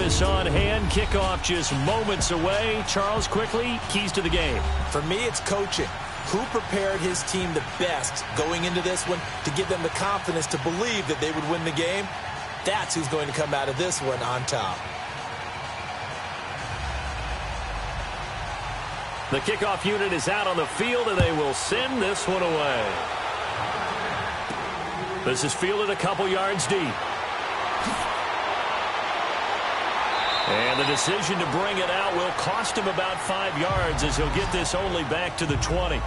business on hand. Kickoff just moments away. Charles, quickly, keys to the game. For me, it's coaching. Who prepared his team the best going into this one to give them the confidence to believe that they would win the game? That's who's going to come out of this one on top. The kickoff unit is out on the field, and they will send this one away. This is fielded a couple yards deep. And the decision to bring it out will cost him about 5 yards as he'll get this only back to the 20.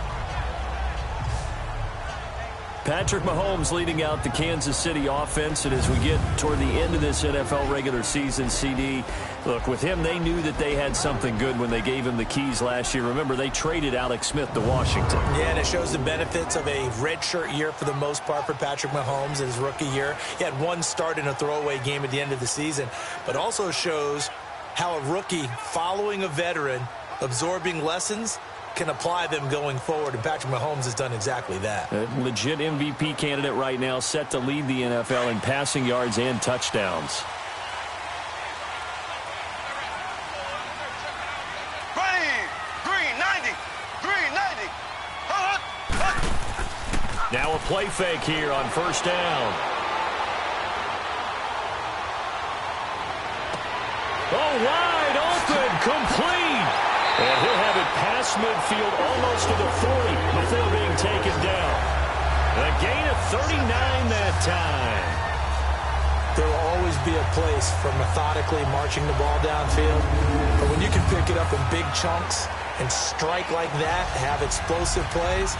Patrick Mahomes leading out the Kansas City offense, and as we get toward the end of this NFL regular season, CD, look, with him, they knew that they had something good when they gave him the keys last year. Remember, they traded Alex Smith to Washington. Yeah, and it shows the benefits of a redshirt year for the most part for Patrick Mahomes in his rookie year. He had one start in a throwaway game at the end of the season, but also shows how a rookie following a veteran, absorbing lessons, can apply them going forward, and Patrick Mahomes has done exactly that. A legit MVP candidate right now, set to lead the NFL in passing yards and touchdowns. Green 90. Now a play fake here on first down. Oh, wide open, complete. And he'll have it past midfield almost to the 40 before being taken down. A gain of 39 that time. There will always be a place for methodically marching the ball downfield. But when you can pick it up in big chunks and strike like that, have explosive plays,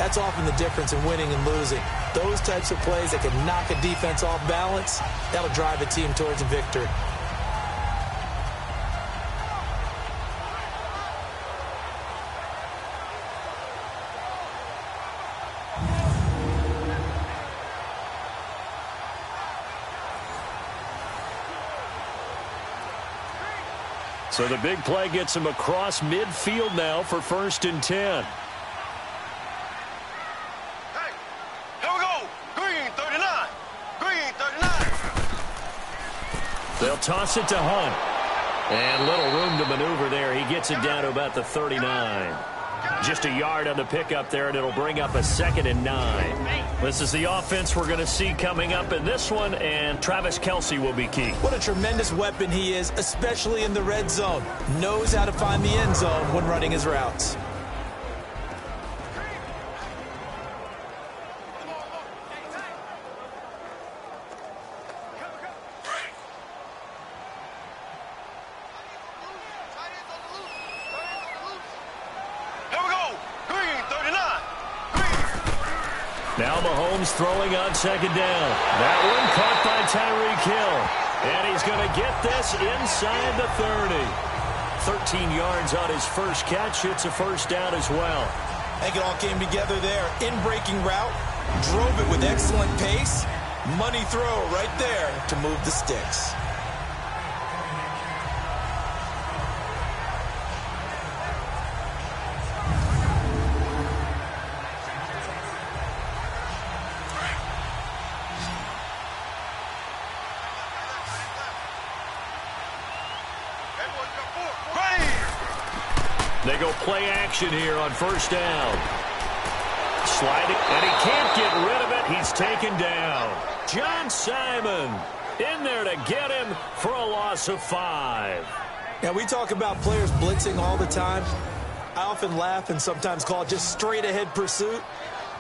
that's often the difference in winning and losing. Those types of plays that can knock a defense off balance, that'll drive a team towards a victory. So the big play gets him across midfield now for 1st and 10. Hey, here we go. Green 39. Green 39. They'll toss it to Hunt. And little room to maneuver there. He gets it down to about the 39. Just a yard on the pickup there, and it'll bring up a 2nd and 9. This is the offense we're going to see coming up in this one, and Travis Kelce will be key. What a tremendous weapon he is, especially in the red zone. Knows how to find the end zone when running his routes. Now Mahomes throwing on 2nd down. That one caught by Tyreek Hill. And he's going to get this inside the 30. 13 yards on his first catch. It's a first down as well. I think it all came together there. In-breaking route. Drove it with excellent pace. Money throw right there to move the sticks. They go play action here on first down. Sliding, and he can't get rid of it. He's taken down. John Simon in there to get him for a loss of 5. Now, we talk about players blitzing all the time. I often laugh and sometimes call it just straight-ahead pursuit.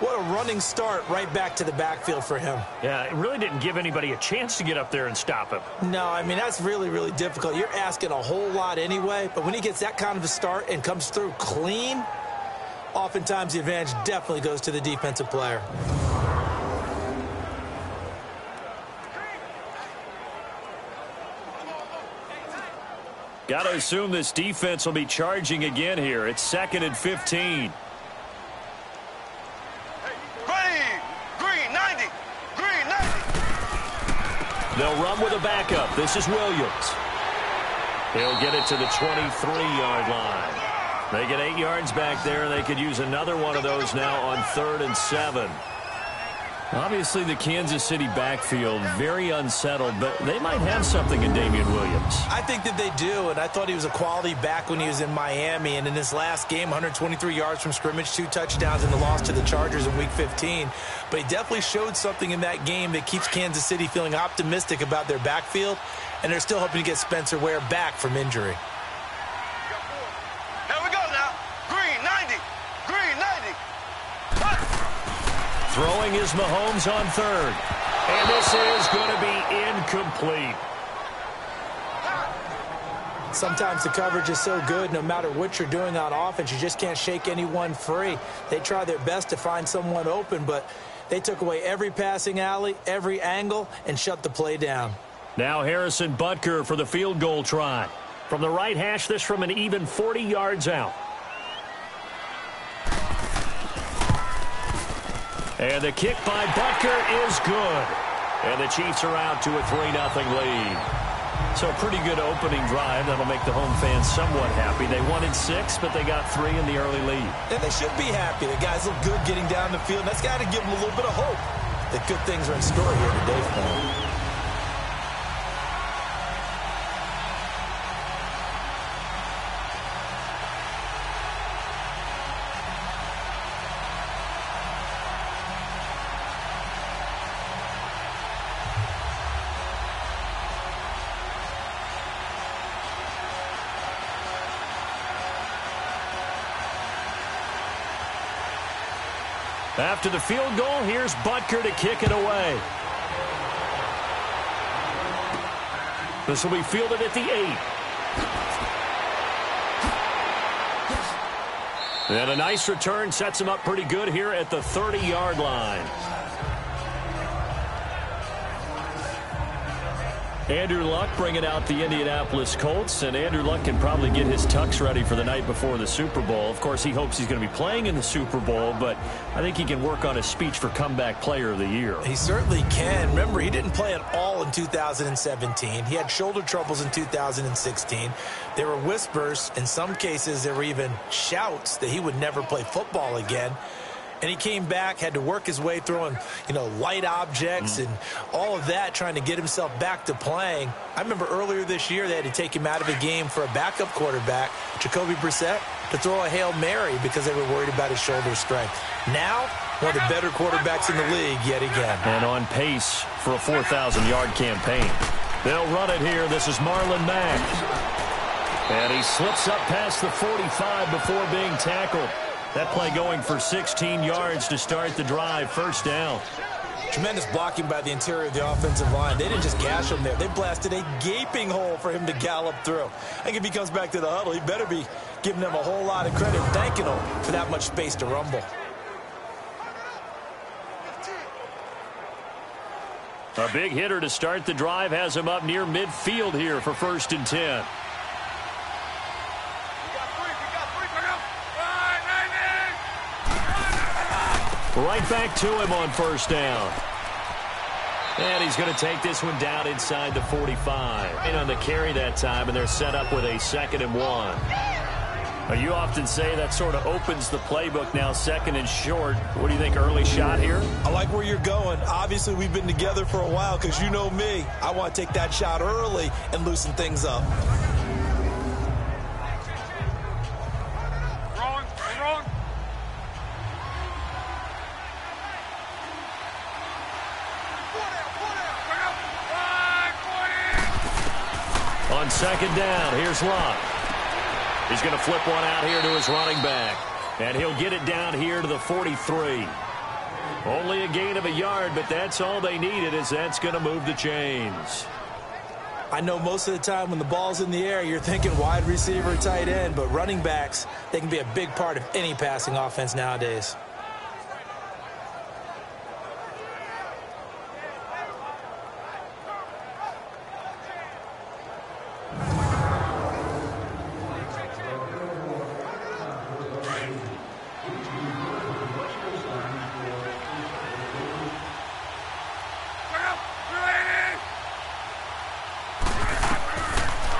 What a running start right back to the backfield for him. Yeah, it really didn't give anybody a chance to get up there and stop him. No, I mean, that's really, really difficult. You're asking a whole lot anyway, but when he gets that kind of a start and comes through clean, oftentimes the advantage definitely goes to the defensive player. Got to assume this defense will be charging again here. It's 2nd and 15. They'll run with a backup. This is Williams. He'll get it to the 23-yard line. They get 8 yards back there, and they could use another one of those now on 3rd and 7. Obviously, the Kansas City backfield, very unsettled, but they might have something in Damian Williams. I think that they do, and I thought he was a quality back when he was in Miami, and in his last game, 123 yards from scrimmage, 2 touchdowns in the loss to the Chargers in Week 15. But he definitely showed something in that game that keeps Kansas City feeling optimistic about their backfield, and they're still hoping to get Spencer Ware back from injury. Here we go now. Green, 90. Green, 90. Throwing is Mahomes on third. And this is going to be incomplete. Sometimes the coverage is so good, no matter what you're doing on offense, you just can't shake anyone free. They try their best to find someone open, but they took away every passing alley, every angle, and shut the play down. Now Harrison Butker for the field goal try. From the right hash, this from an even 40 yards out. And the kick by Butker is good. And the Chiefs are out to a 3-0 lead. So a pretty good opening drive. That'll make the home fans somewhat happy. They wanted 6, but they got 3 in the early lead. And they should be happy. The guys look good getting down the field. That's got to give them a little bit of hope that good things are in store here today for them. After the field goal, here's Butker to kick it away. This will be fielded at the 8. And a nice return sets him up pretty good here at the 30-yard line. Andrew Luck bringing out the Indianapolis Colts, and Andrew Luck can probably get his tux ready for the night before the Super Bowl. Of course, he hopes he's going to be playing in the Super Bowl, but I think he can work on his speech for Comeback Player of the Year. He certainly can. Remember, he didn't play at all in 2017. He had shoulder troubles in 2016. There were whispers. In some cases, there were even shouts that he would never play football again. And he came back, had to work his way throwing, light objects and all of that, trying to get himself back to playing. I remember earlier this year they had to take him out of the game for a backup quarterback, Jacoby Brissett, to throw a Hail Mary because they were worried about his shoulder strength. Now, one of the better quarterbacks in the league yet again. And on pace for a 4,000-yard campaign. They'll run it here. This is Marlon Mack. And he slips up past the 45 before being tackled. That play going for 16 yards to start the drive. First down. Tremendous blocking by the interior of the offensive line. They didn't just gash him there. They blasted a gaping hole for him to gallop through. I think if he comes back to the huddle, he better be giving them a whole lot of credit, thanking them for that much space to rumble. A big hitter to start the drive has him up near midfield here for 1st and 10. Right back to him on 1st down. And he's going to take this one down inside the 45. And on the carry that time, and they're set up with a 2nd and 1. Now, you often say that sort of opens the playbook now, 2nd and short. What do you think, early shot here? I like where you're going. Obviously, we've been together for a while because you know me. I want to take that shot early and loosen things up. On 2nd down, here's Luck. He's going to flip one out here to his running back. And he'll get it down here to the 43. Only a gain of a yard, but that's all they needed, as that's going to move the chains. I know most of the time when the ball's in the air, you're thinking wide receiver, tight end, but running backs, they can be a big part of any passing offense nowadays.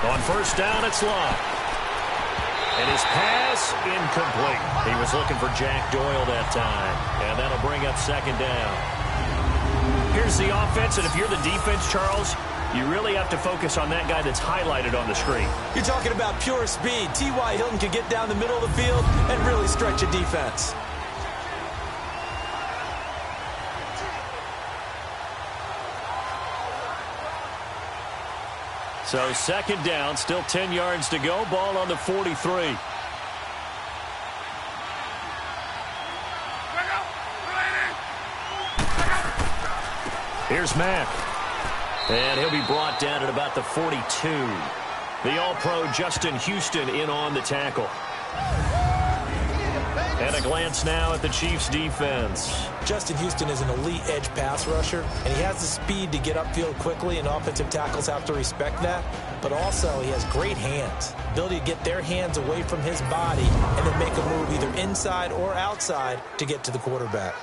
On 1st down, it's Luck. And his pass, incomplete. He was looking for Jack Doyle that time. And that'll bring up 2nd down. here's the offense, and if you're the defense, Charles, you really have to focus on that guy that's highlighted on the screen. You're talking about pure speed. T.Y. Hilton can get down the middle of the field and really stretch a defense. So second down, still 10 yards to go. Ball on the 43. Here's Mack. And he'll be brought down at about the 42. The All-Pro Justin Houston in on the tackle. And a glance now at the Chiefs' defense. Justin Houston is an elite edge pass rusher, and he has the speed to get upfield quickly, and offensive tackles have to respect that. But also, he has great hands, ability to get their hands away from his body and then make a move either inside or outside to get to the quarterback.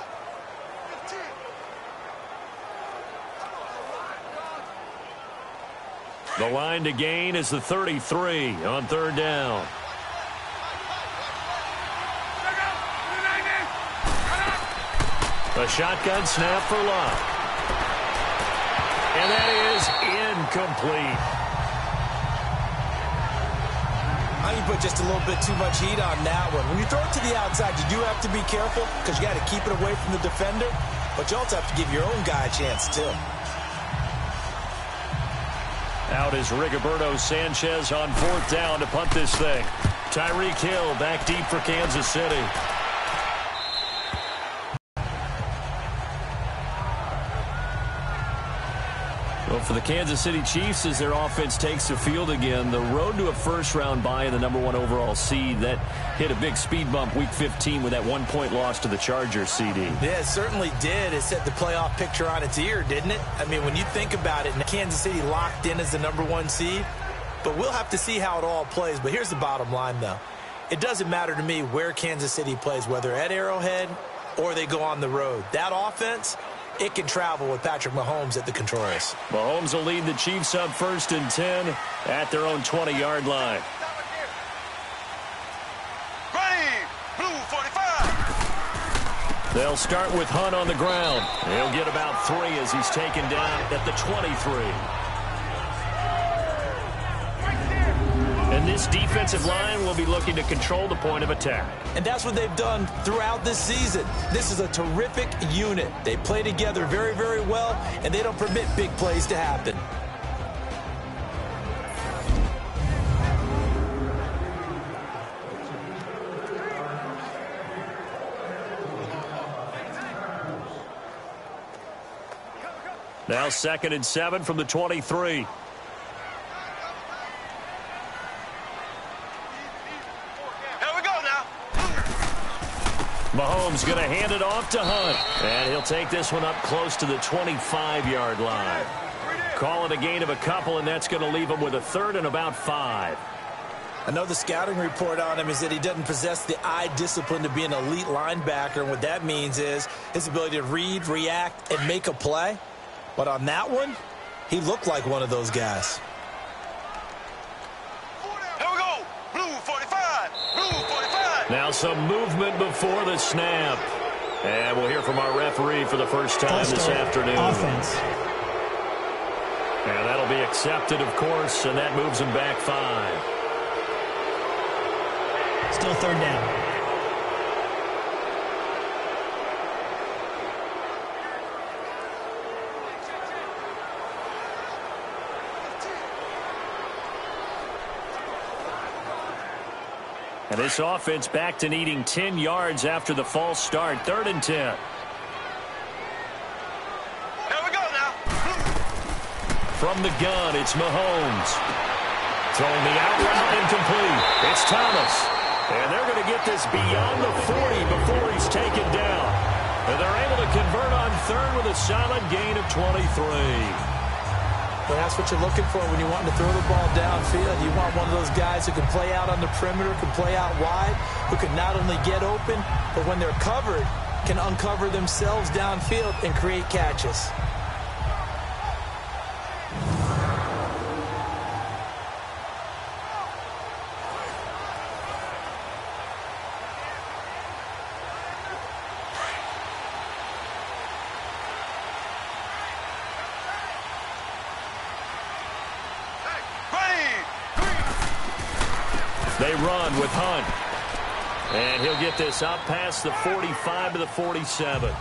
The line to gain is the 33 on third down. A shotgun snap for Love. And that is incomplete. I think you put just a little bit too much heat on that one. When you throw it to the outside, you do have to be careful because you got to keep it away from the defender, but you also have to give your own guy a chance too. Out is Rigoberto Sanchez on fourth down to punt this thing. Tyreek Hill back deep for Kansas City. Well, for the Kansas City Chiefs, as their offense takes the field again, the road to a first-round bye in the #1 overall seed, that hit a big speed bump Week 15 with that 1-point loss to the Chargers, CD. Yeah, it certainly did. It set the playoff picture on its ear, didn't it? I mean, when you think about it, Kansas City locked in as the #1 seed, but we'll have to see how it all plays. But here's the bottom line, though. It doesn't matter to me where Kansas City plays, whether at Arrowhead or they go on the road. That offense, it can travel with Patrick Mahomes at the controls. Mahomes will lead the Chiefs up 1st and 10 at their own 20-yard line. Ready, blue 45. They'll start with Hunt on the ground. He'll get about 3 as he's taken down at the 23. And this defensive line will be looking to control the point of attack. And that's what they've done throughout this season. This is a terrific unit. They play together very, very well, and they don't permit big plays to happen. Now 2nd and 7 from the 23. Mahomes going to hand it off to Hunt. And he'll take this one up close to the 25-yard line. Call it a gain of a couple, and that's going to leave him with a 3rd and about 5. I know the scouting report on him is that he doesn't possess the eye discipline to be an elite linebacker. And what that means is his ability to read, react, and make a play. But on that one, he looked like one of those guys. Here we go. Blue 45. Blue 45. Now some movement before the snap. And we'll hear from our referee for the first time this afternoon. Offense. And that'll be accepted, of course, and that moves him back 5. Still 3rd down. And this offense back to needing 10 yards after the false start. 3rd and 10. Here we go now. From the gun, it's Mahomes. Throwing the out route incomplete. It's Thomas. And they're going to get this beyond the 40 before he's taken down. And they're able to convert on 3rd with a solid gain of 23. Well, that's what you're looking for when you want to throw the ball downfield. You want one of those guys who can play out on the perimeter, can play out wide, who can not only get open, but when they're covered, can uncover themselves downfield and create catches. They run with Hunt. And he'll get this up past the 45 to the 47.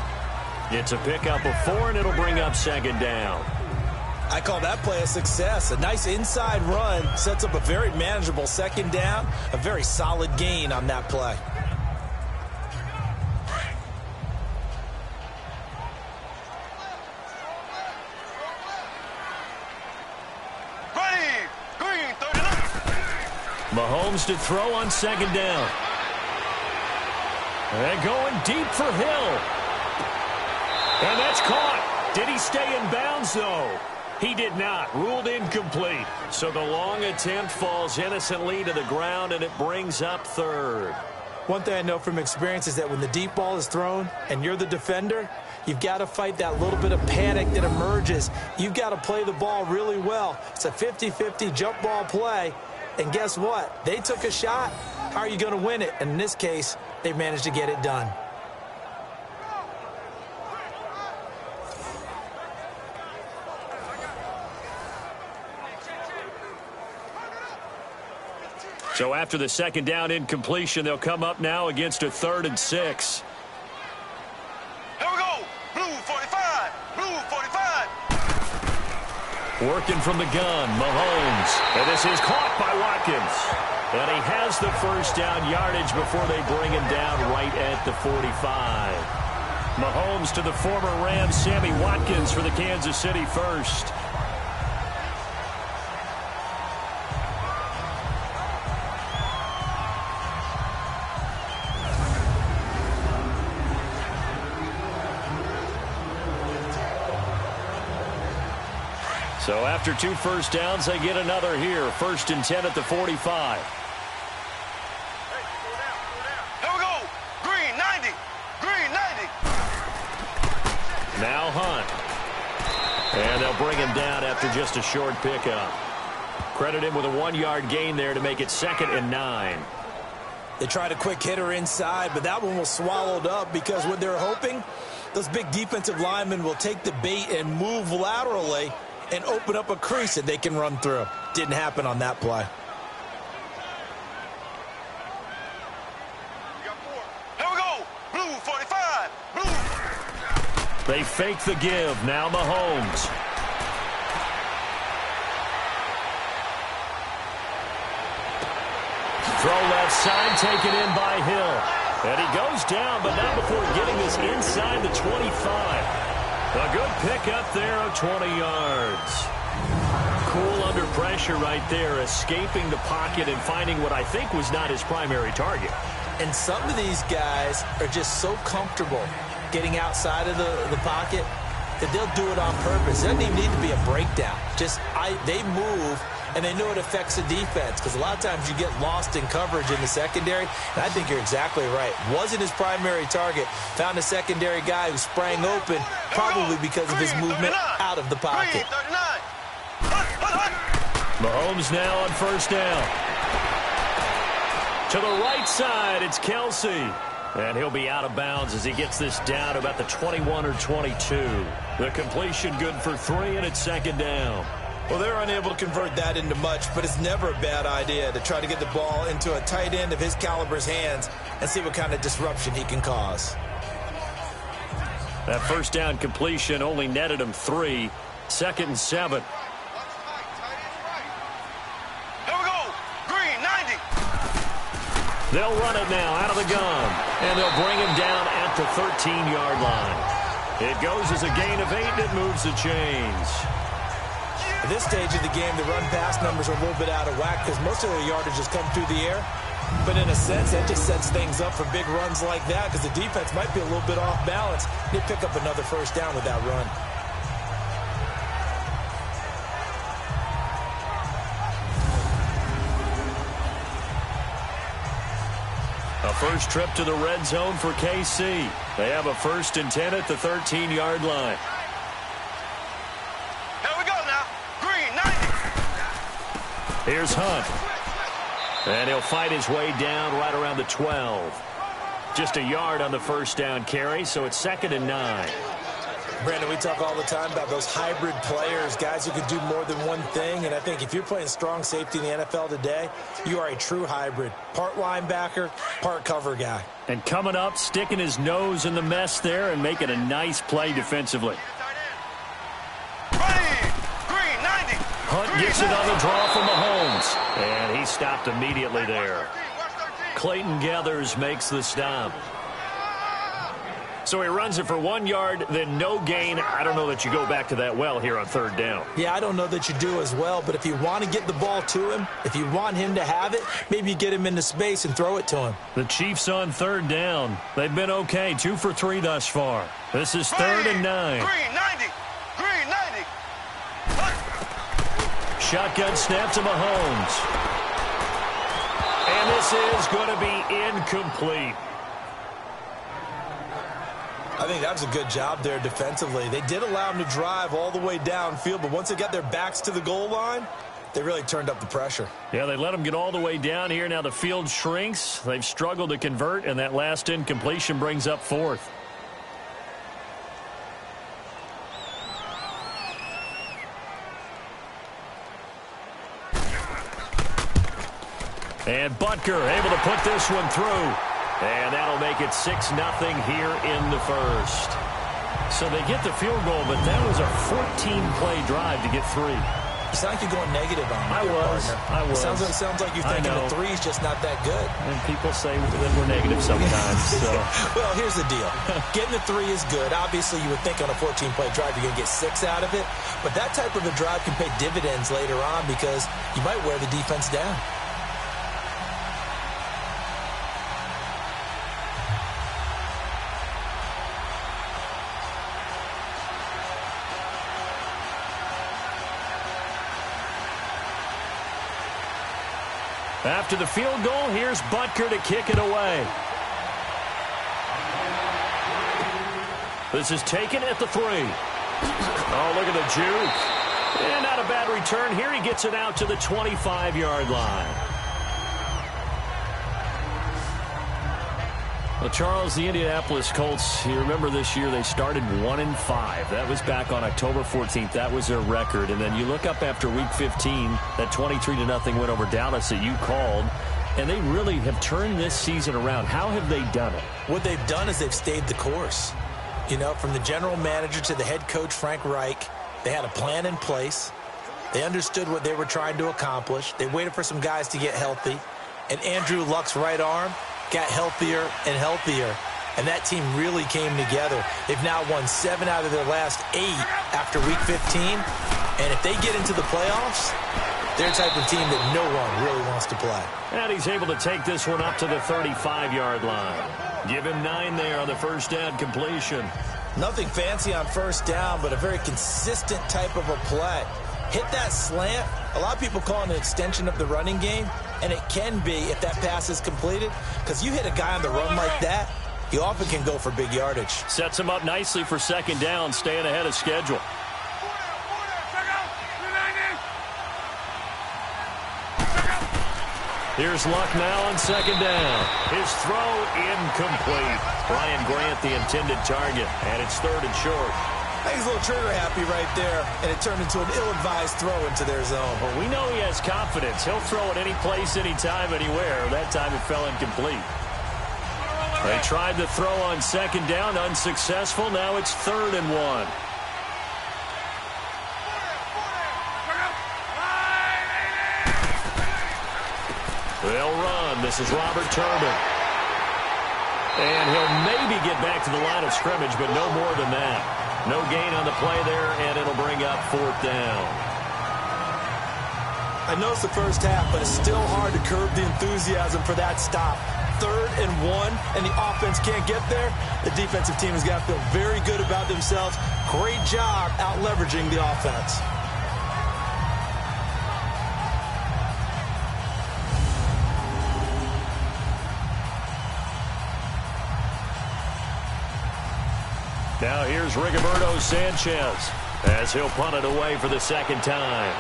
It's a pickup of 4, and it'll bring up second down. I call that play a success. A nice inside run sets up a very manageable second down. A very solid gain on that play. Mahomes to throw on second down. And going deep for Hill. And that's caught. Did he stay in bounds, though? He did not. Ruled incomplete. So the long attempt falls innocently to the ground, and it brings up third. One thing I know from experience is that when the deep ball is thrown and you're the defender, you've got to fight that little bit of panic that emerges. You've got to play the ball really well. It's a 50-50 jump ball play. And guess what? They took a shot. How are you going to win it? And in this case, they managed to get it done. So after the second down incompletion, they'll come up now against a 3rd and 6. Here we go. Blue 45. Blue 45. Working from the gun, Mahomes. And this is caught by Watkins. And he has the first down yardage before they bring him down right at the 45. Mahomes to the former Rams, Sammy Watkins for the Kansas City first. So after 2 first downs, they get another here. 1st and 10 at the 45. Here we go. Green 90. Green 90. Now Hunt. And they'll bring him down after just a short pickup. Credit him with a 1-yard gain there to make it 2nd and 9. They tried a quick hitter inside, but that one was swallowed up because what they're hoping, those big defensive linemen will take the bait and move laterally and open up a crease that they can run through. Didn't happen on that play. Here we go. Blue 45. Blue. They fake the give. Now Mahomes. Throw left side, taken in by Hill. And he goes down, but not before getting this inside the 25. A good pickup there of 20 yards. Cool under pressure right there, escaping the pocket and finding what I think was not his primary target. And some of these guys are just so comfortable getting outside of the pocket that they'll do it on purpose. It doesn't even need to be a breakdown. They move, and they know it affects the defense because a lot of times you get lost in coverage in the secondary, and I think you're exactly right. Wasn't his primary target. Found a secondary guy who sprang open, probably because of his movement out of the pocket. Mahomes now on 1st down. To the right side, it's Kelsey. And he'll be out of bounds as he gets this down about the 21 or 22. The completion good for 3, and it's 2nd down. Well, they're unable to convert that into much, but it's never a bad idea to try to get the ball into a tight end of his caliber's hands and see what kind of disruption he can cause. That 1st down completion only netted him 3. 2nd and 7. Here we go. Green 90. They'll run it now out of the gun, and they'll bring him down at the 13-yard line. It goes as a gain of 8, and it moves the chains. At this stage of the game, the run-pass numbers are a little bit out of whack because most of the yardage has come through the air. But in a sense, that just sets things up for big runs like that because the defense might be a little bit off balance. They pick up another 1st down with that run. A first trip to the red zone for KC. They have a 1st and 10 at the 13-yard line. Here's Hunt. And he'll fight his way down right around the 12. Just a yard on the 1st down carry, so it's 2nd and 9. Brandon, we talk all the time about those hybrid players, guys who can do more than one thing. And I think if you're playing strong safety in the NFL today, you are a true hybrid. Part linebacker, part cover guy. And coming up, sticking his nose in the mess there and making a nice play defensively. Hunt gets it on the draw from Mahomes. And he stopped immediately there. Clayton Gathers makes the stop. So he runs it for 1 yard, then no gain. I don't know that you go back to that well here on third down. Yeah, I don't know that you do as well, but if you want to get the ball to him, if you want him to have it, maybe you get him into space and throw it to him. The Chiefs on third down. They've been okay, 2 for 3 thus far. This is 3rd and 9. Green 90. Green 90. Shotgun snap to Mahomes. And this is going to be incomplete. I think that was a good job there defensively. They did allow him to drive all the way downfield, but once they got their backs to the goal line, they really turned up the pressure. Yeah, they let him get all the way down here. Now the field shrinks. They've struggled to convert, and that last incompletion brings up 4th. And Butker able to put this one through. And that'll make it 6-0 here in the first. So they get the field goal, but that was a 14-play drive to get 3. You sound like you're going negative on I me, was. It sounds like you're thinking the 3's just not that good. And people say that we're negative sometimes. So. Well, here's the deal. Getting the 3 is good. Obviously, you would think on a 14-play drive you're going to get 6 out of it. But that type of a drive can pay dividends later on because you might wear the defense down. After the field goal, here's Butker to kick it away. This is taken at the 3. Oh, look at the juke. And not a bad return here. He gets it out to the 25-yard line. Well, Charles, the Indianapolis Colts, you remember this year they started 1-5. That was back on October 14th. That was their record. And then you look up after Week 15, that 23-0 win over Dallas that you called, and they really have turned this season around. How have they done it? What they've done is they've stayed the course. You know, from the general manager to the head coach, Frank Reich, they had a plan in place. They understood what they were trying to accomplish. They waited for some guys to get healthy. And Andrew Luck's right arm got healthier and healthier, and that team really came together. They've now won 7 out of their last 8 after Week 15, and if they get into the playoffs, they're the type of team that no one really wants to play. And he's able to take this one up to the 35-yard line. Give him 9 there on the first down completion. Nothing fancy on first down, but a very consistent type of a play. Hit that slant. A lot of people call it an extension of the running game, and it can be if that pass is completed, because you hit a guy on the run like that, he often can go for big yardage. Sets him up nicely for second down, staying ahead of schedule. Here's Luck now on second down. His throw incomplete. Brian Grant the intended target, and it's 3rd and short. I think he's a little trigger happy right there, and it turned into an ill-advised throw into their zone. Well, we know he has confidence. He'll throw it any place, anytime, anywhere. That time it fell incomplete. They tried the throw on second down, unsuccessful. Now it's 3rd and 1. They'll run. This is Robert Turbin. And he'll maybe get back to the line of scrimmage, but no more than that. No gain on the play there, and it'll bring up 4th down. I know it's the first half, but it's still hard to curb the enthusiasm for that stop. 3rd and 1, and the offense can't get there. The defensive team has got to feel very good about themselves. Great job out leveraging the offense. Now here's Rigoberto Sanchez as he'll punt it away for the second time.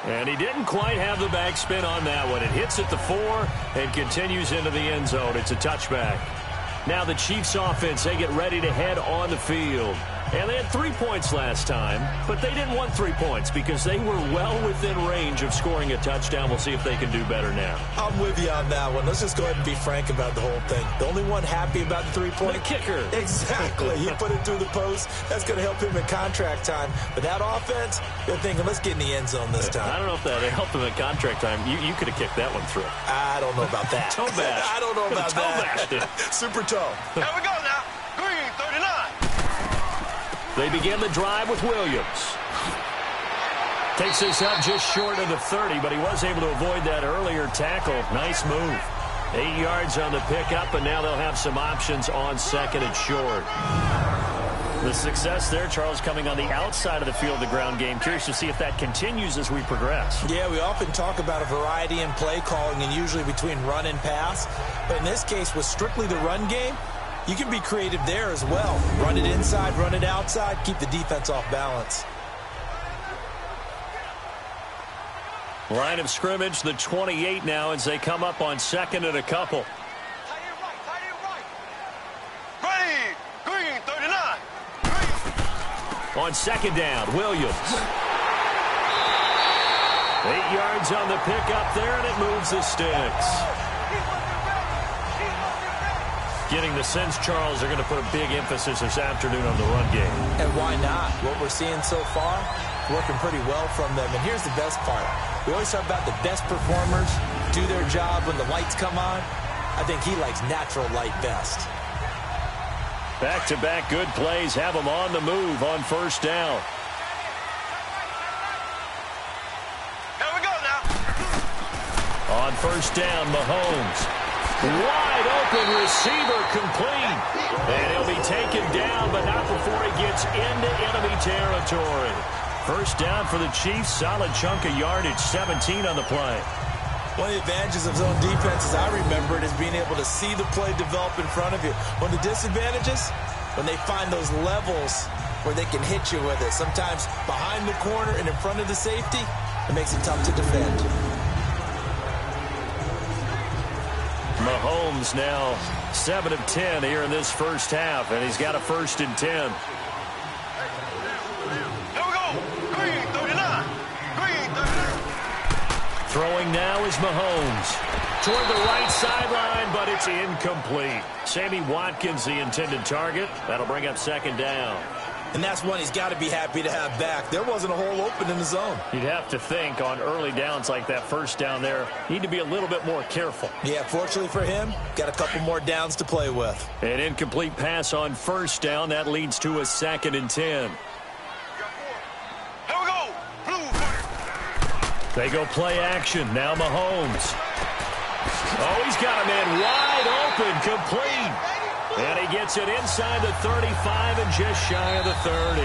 And he didn't quite have the backspin on that one. It hits at the 4 and continues into the end zone. It's a touchback. Now the Chiefs offense, they get ready to head on the field. And they had 3 points last time, but they didn't want 3 points because they were well within range of scoring a touchdown. We'll see if they can do better now. I'm with you on that one. Let's just go ahead and be frank about the whole thing. The only one happy about the 3-point? The kicker. Exactly. He put it through the post. That's going to help him in contract time. But that offense, they're thinking, let's get in the end zone this time. I don't know if that helped him in contract time. You could have kicked that one through. I don't know about that. Toe bash. I don't know about toe that. Bashed. Super toe. Here we go now. Green, 39. They begin the drive with Williams. Takes this up just short of the 30, but he was able to avoid that earlier tackle. Nice move. 8 yards on the pickup, and now they'll have some options on second and short. The success there, Charles, coming on the outside of the field, the ground game. Curious to see if that continues as we progress. Yeah, we often talk about a variety in play calling and usually between run and pass. But in this case, with strictly the run game, you can be creative there as well. Run it inside, run it outside, keep the defense off balance. Line of scrimmage, the 28 now as they come up on second and a couple. Tight end right. Ready. Green, 39. Green. On second down, Williams. 8 yards on the pickup there, and it moves the sticks. Getting the sense, Charles, they're going to put a big emphasis this afternoon on the run game. And why not? What we're seeing so far, working pretty well from them. And here's the best part. We always talk about the best performers do their job when the lights come on. I think he likes natural light best. Back-to-back good plays have them on the move on first down. Here we go now. On first down, Mahomes. Wide open receiver complete. And he'll be taken down, but not before he gets into enemy territory. First down for the Chiefs. Solid chunk of yardage, 17 on the play. One of the advantages of zone defense, as I remember it, is being able to see the play develop in front of you. One of the disadvantages, when they find those levels where they can hit you with it. Sometimes behind the corner and in front of the safety, it makes it tough to defend. Mahomes now 7 of 10 here in this first half, and he's got a 1st and 10. Here we go. Green, 39. Green, 39. Throwing now is Mahomes. Toward the right sideline, but it's incomplete. Sammy Watkins, the intended target. That'll bring up second down. And that's one he's got to be happy to have back. There wasn't a hole open in the zone. You'd have to think on early downs like that first down there, need to be a little bit more careful. Yeah, fortunately for him, got a couple more downs to play with. An incomplete pass on first down. That leads to a 2nd and 10. Here we go. Blue. They go play action. Now Mahomes. Oh, he's got a man wide open, complete. And he gets it inside the 35 and just shy of the 30.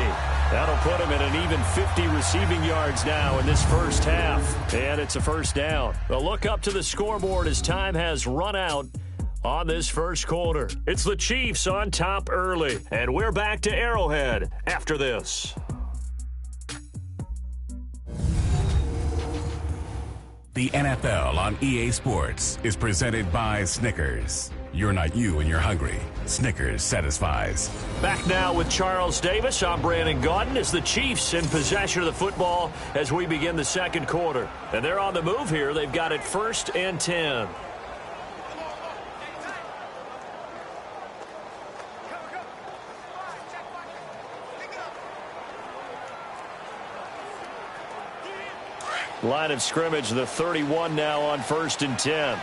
That'll put him at an even 50 receiving yards now in this first half. And it's a first down. A look up to the scoreboard as time has run out on this first quarter. It's the Chiefs on top early. And we're back to Arrowhead after this. The NFL on EA Sports is presented by Snickers. You're not you when you're hungry. Snickers satisfies. Back now with Charles Davis. I'm Brandon Gaudin as the Chiefs in possession of the football as we begin the second quarter. And they're on the move here. They've got it 1st and 10. Line of scrimmage, the 31 now on 1st and 10.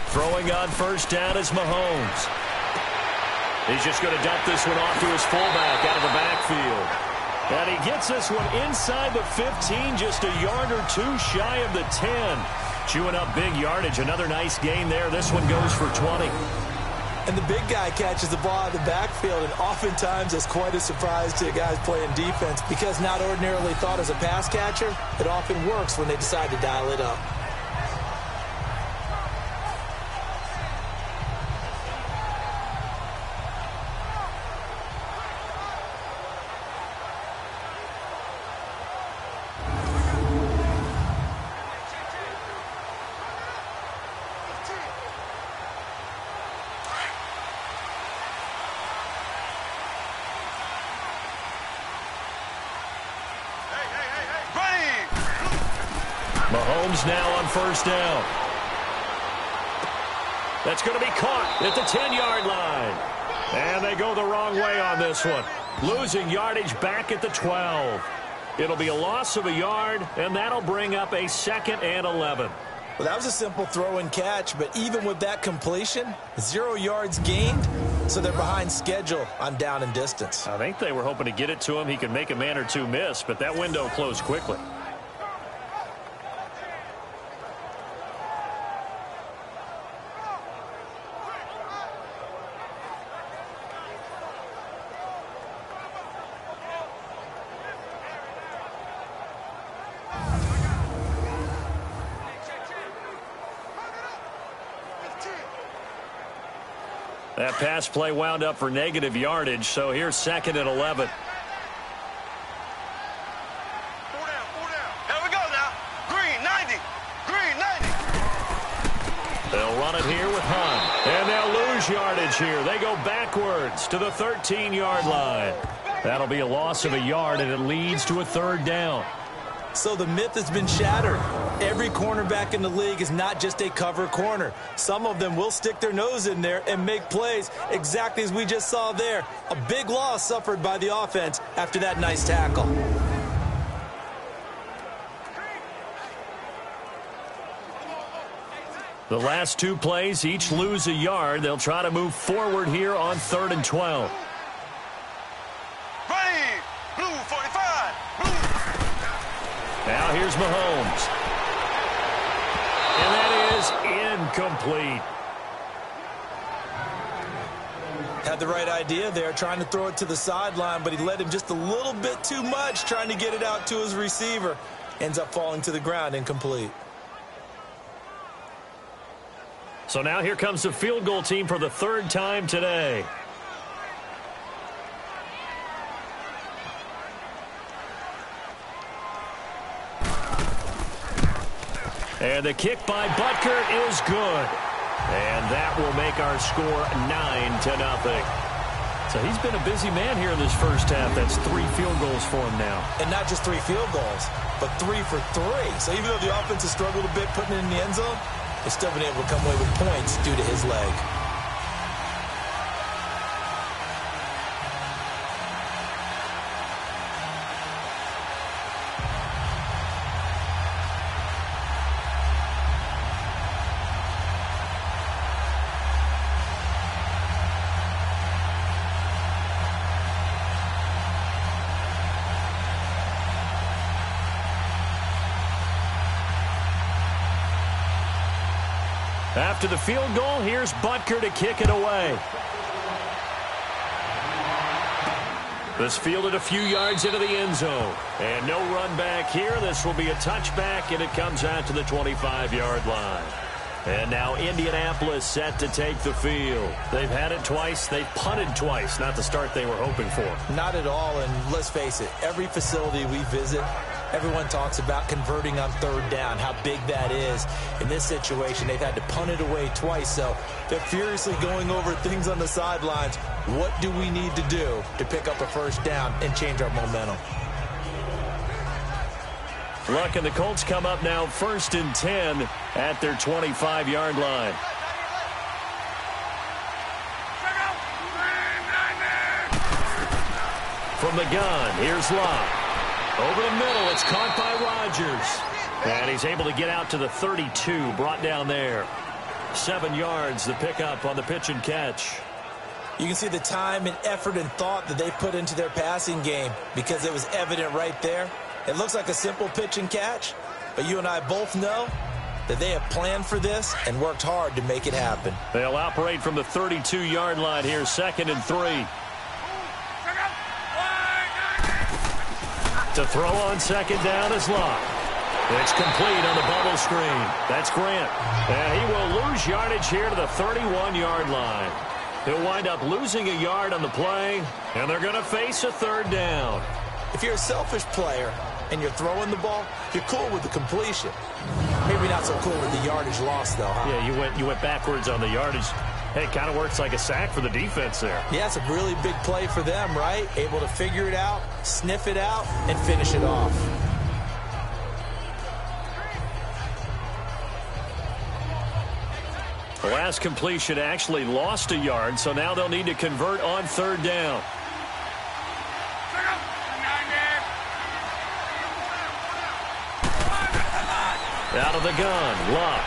Throwing on first down is Mahomes. He's just going to dump this one off to his fullback out of the backfield. And he gets this one inside the 15, just a yard or two shy of the 10. Chewing up big yardage. Another nice gain there. This one goes for 20. And the big guy catches the ball out of the backfield, and oftentimes it's quite a surprise to guys playing defense because not ordinarily thought as a pass catcher, it often works when they decide to dial it up. Mahomes now on first down. That's going to be caught at the 10-yard line. And they go the wrong way on this one. Losing yardage back at the 12. It'll be a loss of a yard, and that'll bring up a 2nd and 11. Well, that was a simple throw and catch, but even with that completion, 0 yards gained, so they're behind schedule on down and distance. I think they were hoping to get it to him. He could make a man or two miss, but that window closed quickly. That pass play wound up for negative yardage, so here's 2nd and 11. 4 down, 4 down. Here we go now. Green, 90. Green, 90. They'll run it here with Hunt. And they'll lose yardage here. They go backwards to the 13-yard line. That'll be a loss of a yard, and it leads to a 3rd down. So the myth has been shattered. Every cornerback in the league is not just a cover corner. Some of them will stick their nose in there and make plays exactly as we just saw there. A big loss suffered by the offense after that nice tackle. The last 2 plays each lose a yard. They'll try to move forward here on 3rd and 12. Ready. Blue 45. Blue. Now here's Mahomes. And that is incomplete. Had the right idea there, trying to throw it to the sideline, but he led him just a little bit too much, trying to get it out to his receiver. Ends up falling to the ground, incomplete. So now here comes the field goal team for the 3rd time today. And the kick by Butker is good. And that will make our score 9-0. So he's been a busy man here in this first half. That's 3 field goals for him now. And not just 3 field goals, but 3 for 3. So even though the offense has struggled a bit putting it in the end zone, they've still been able to come away with points due to his leg. After the field goal, here's Butker to kick it away. This fielded a few yards into the end zone. And no run back here. This will be a touchback, and it comes out to the 25-yard line. And now Indianapolis set to take the field. They've had it twice. They've punted twice. Not the start they were hoping for. Not at all, and let's face it, every facility we visit, everyone talks about converting on 3rd down, how big that is. In this situation, they've had to punt it away twice, so they're furiously going over things on the sidelines. What do we need to do to pick up a 1st down and change our momentum? Luck and the Colts come up now 1st and 10 at their 25-yard line. From the gun, here's Locke. Over the middle, it's caught by Rodgers. And he's able to get out to the 32, brought down there. 7 yards, the pickup on the pitch and catch. You can see the time and effort and thought that they put into their passing game because it was evident right there. It looks like a simple pitch and catch, but you and I both know that they have planned for this and worked hard to make it happen. They'll operate from the 32-yard line here, 2nd and 3. To throw on 2nd down is Locke. It's complete on the bubble screen. That's Grant. And he will lose yardage here to the 31-yard line. He'll wind up losing a yard on the play, and they're going to face a 3rd down. If you're a selfish player and you're throwing the ball, you're cool with the completion. Maybe not so cool with the yardage loss, though, huh? Yeah, you went backwards on the yardage. Hey, it kind of works like a sack for the defense there. Yeah, it's a really big play for them, right? Able to figure it out, sniff it out, and finish it off. The last completion actually lost a yard, so now they'll need to convert on third down. Out of the gun, Luck.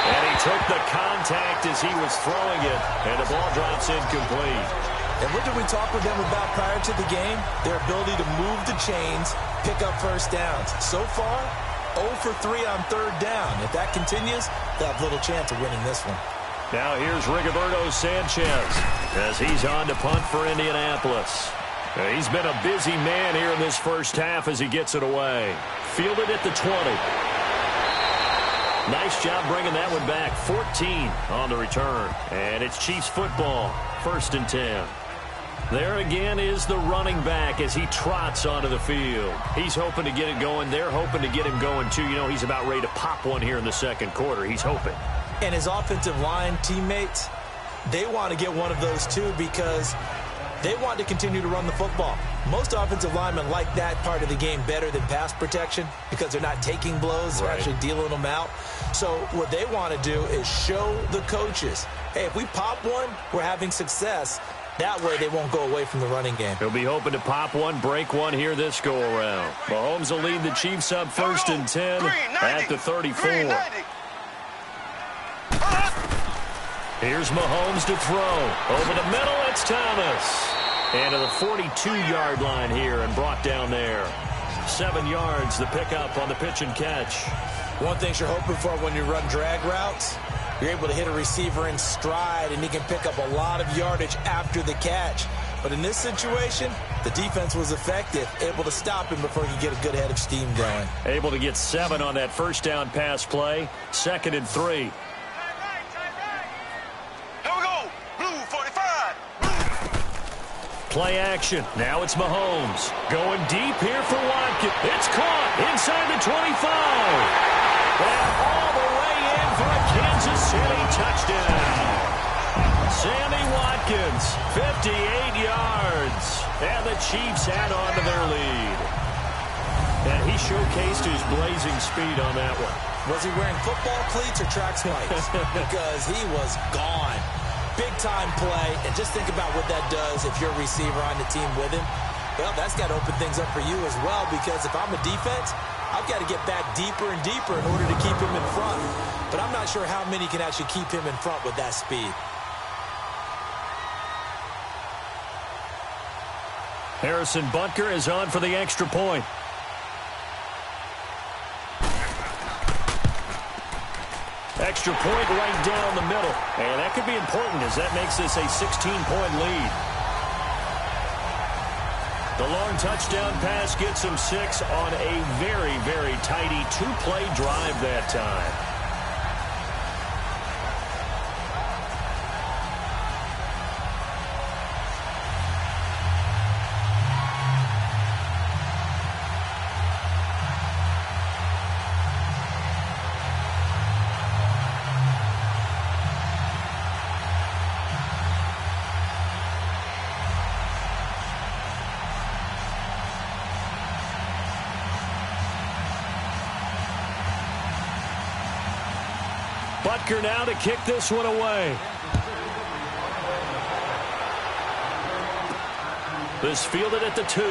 And he took the contact as he was throwing it, and the ball drops incomplete. And what did we talk with them about prior to the game? Their ability to move the chains, pick up first downs. So far, 0 for 3 on third down. If that continues, they'll have little chance of winning this one. Now here's Rigoberto Sanchez as he's on to punt for Indianapolis. He's been a busy man here in this first half as he gets it away. Fielded at the 20. Nice job bringing that one back. 14 on the return. And it's Chiefs football. 1st and 10. There again is the running back as he trots onto the field. He's hoping to get it going. They're hoping to get him going, too. You know, he's about ready to pop one here in the second quarter. He's hoping. And his offensive line teammates, they want to get one of those, too, because they want to continue to run the football. Most offensive linemen like that part of the game better than pass protection because they're not taking blows. They're actually dealing them out. So what they want to do is show the coaches, hey, if we pop one, we're having success. That way they won't go away from the running game. He'll be hoping to pop one, break one here this go-around. Mahomes will lead the Chiefs up 1st and 10 at the 34. Here's Mahomes to throw. Over the middle, it's Thomas. And to the 42-yard line here and brought down there. 7 yards, the pickup on the pitch and catch. One thing you're hoping for when you run drag routes, you're able to hit a receiver in stride, and he can pick up a lot of yardage after the catch. But in this situation, the defense was effective, able to stop him before he could get a good head of steam going. Able to get 7 on that first down pass play. 2nd and 3. Here we go. Blue 45. Play action. Now it's Mahomes. Going deep here for Watkins. It's caught inside the 25. And all the way in for a Kansas City touchdown. Sammy Watkins, 58 yards. And the Chiefs add on to their lead. And he showcased his blazing speed on that one. Was he wearing football cleats or track spikes? Because he was gone. Big-time play. And just think about what that does if you're a receiver on the team with him. Well, that's got to open things up for you as well, because if I'm a defense, I've got to get back deeper and deeper in order to keep him in front. But I'm not sure how many can actually keep him in front with that speed. Harrison Butker is on for the extra point. Extra point right down the middle. And that could be important as that makes this a 16-point lead. The long touchdown pass gets him 6 on a very, very tidy 2-play drive that time. Butker now to kick this one away. This fielded at the 2.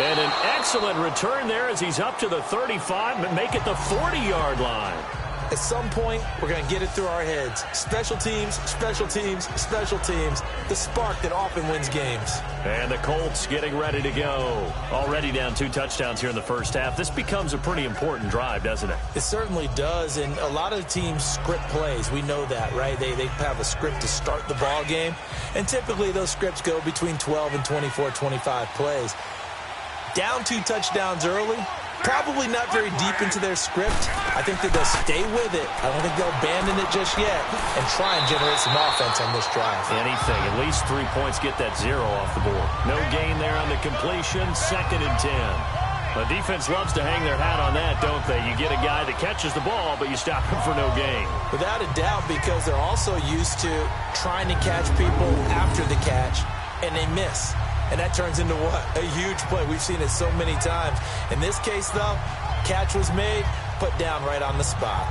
And an excellent return there as he's up to the 35, but make it the 40-yard line. At some point, we're going to get it through our heads. Special teams, special teams, special teams. The spark that often wins games. And the Colts getting ready to go. Already down 2 touchdowns here in the first half. This becomes a pretty important drive, doesn't it? It certainly does, and a lot of teams script plays. We know that, right? They have a script to start the ball game, and typically those scripts go between 12 and 24, 25 plays. Down 2 touchdowns early, probably not very deep into their script. I think that they'll stay with it. I don't think they'll abandon it just yet and try and generate some offense on this drive. Anything. At least 3 points get that 0 off the board. No gain there on the completion. 2nd and 10. The defense loves to hang their hat on that, don't they? You get a guy that catches the ball, but you stop him for no gain. Without a doubt, because they're also used to trying to catch people after the catch, and they miss. And that turns into what? A huge play. We've seen it so many times. In this case, though, catch was made, put down right on the spot.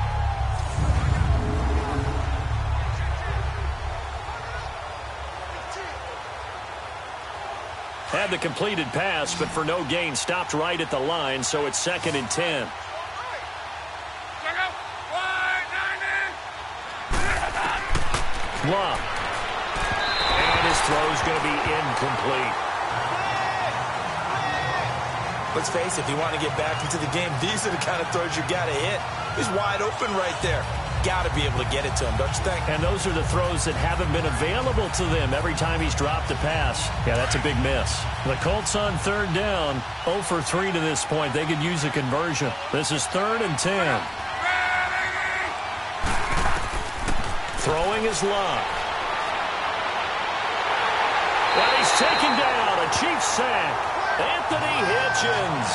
Had the completed pass, but for no gain, stopped right at the line, so it's 2nd and 10. Love. And his throw's going to be incomplete. Let's face it, if you want to get back into the game, these are the kind of throws you got to hit. He's wide open right there. Got to be able to get it to him, don't you think? And those are the throws that haven't been available to them every time he's dropped a pass. Yeah, that's a big miss. The Colts on 3rd down, 0 for 3 to this point. They could use a conversion. This is 3rd and 10. Throwing is Love. Well, he's taken down. A Chiefs sack. Anthony Hitchens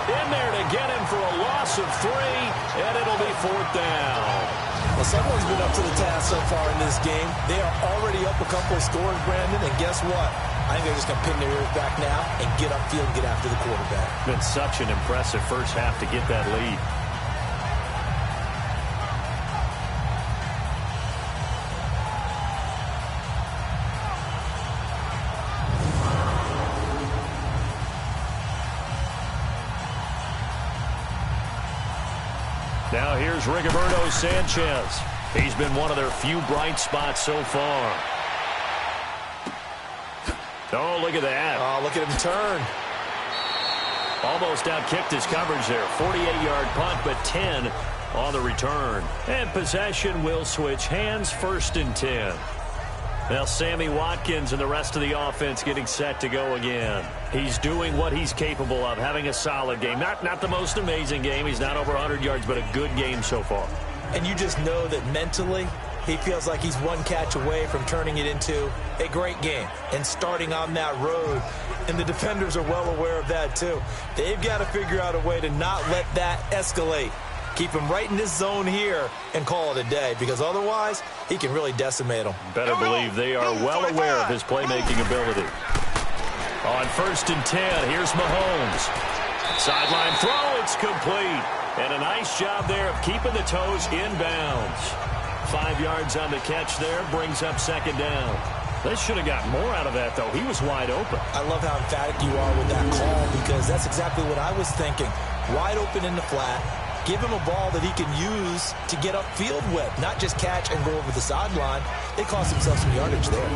in there to get him for a loss of 3, and it'll be 4th down. Well, someone's been up to the task so far in this game. They are already up a couple of scores, Brandon, and guess what? I think they're just going to pin their ears back now and get upfield and get after the quarterback. Been such an impressive first half to get that lead. Now here's Rigoberto Sanchez. He's been one of their few bright spots so far. Oh, look at that. Oh, look at him turn. Almost outkicked his coverage there. 48-yard punt, but 10 on the return. And possession will switch hands, 1st and 10. Now Sammy Watkins and the rest of the offense getting set to go again. He's doing what he's capable of, having a solid game. Not the most amazing game. He's not over 100 yards, but a good game so far. And you just know that mentally he feels like he's one catch away from turning it into a great game and starting on that road. And the defenders are well aware of that too. They've got to figure out a way to not let that escalate. Keep him right in this zone here and call it a day, because otherwise he can really decimate them. Better believe they are well aware of his playmaking ability. On 1st and 10, here's Mahomes. Sideline throw, it's complete. And a nice job there of keeping the toes inbounds. 5 yards on the catch there, brings up 2nd down. They should have got more out of that, though. He was wide open. I love how emphatic you are with that call, because that's exactly what I was thinking. Wide open in the flat. Give him a ball that he can use to get upfield with, not just catch and go over the sideline. They cost themselves some yardage there.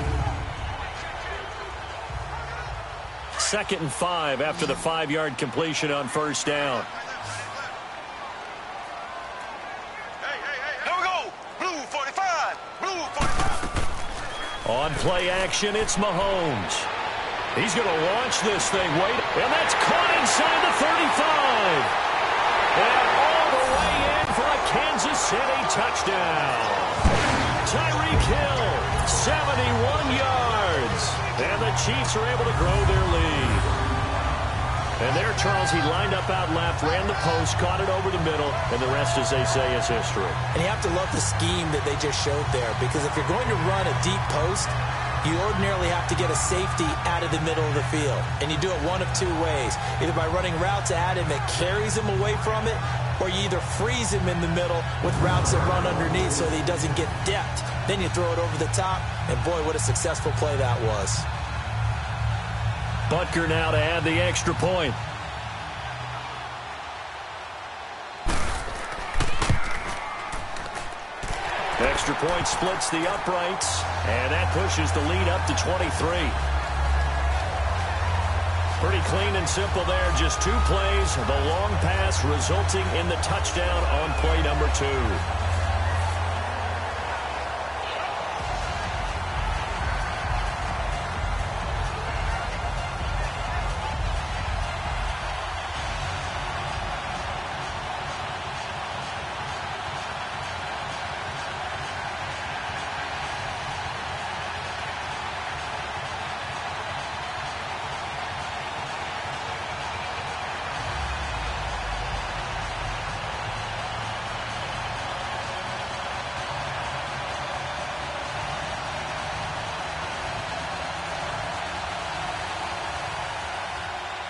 2nd and 5 after the 5-yard completion on 1st down. Here we go. Blue 45. Blue 45. On play action, it's Mahomes. He's going to launch this thing. Wait, and that's caught inside the 35. And all the way in for a Kansas City touchdown. Tyreek Hill, 71 yards. And the Chiefs are able to grow their lead. And there, Charles, he lined up out left, ran the post, caught it over the middle, and the rest, as they say, is history. And you have to love the scheme that they just showed there, because if you're going to run a deep post, you ordinarily have to get a safety out of the middle of the field. And you do it one of 2 ways. Either by running routes at him that carries him away from it, or you either freeze him in the middle with routes that run underneath so that he doesn't get depth. Then you throw it over the top, and boy, what a successful play that was. Butker now to add the extra point. Extra point splits the uprights, and that pushes the lead up to 23. Pretty clean and simple there. Just 2 plays. The long pass resulting in the touchdown on play number 2.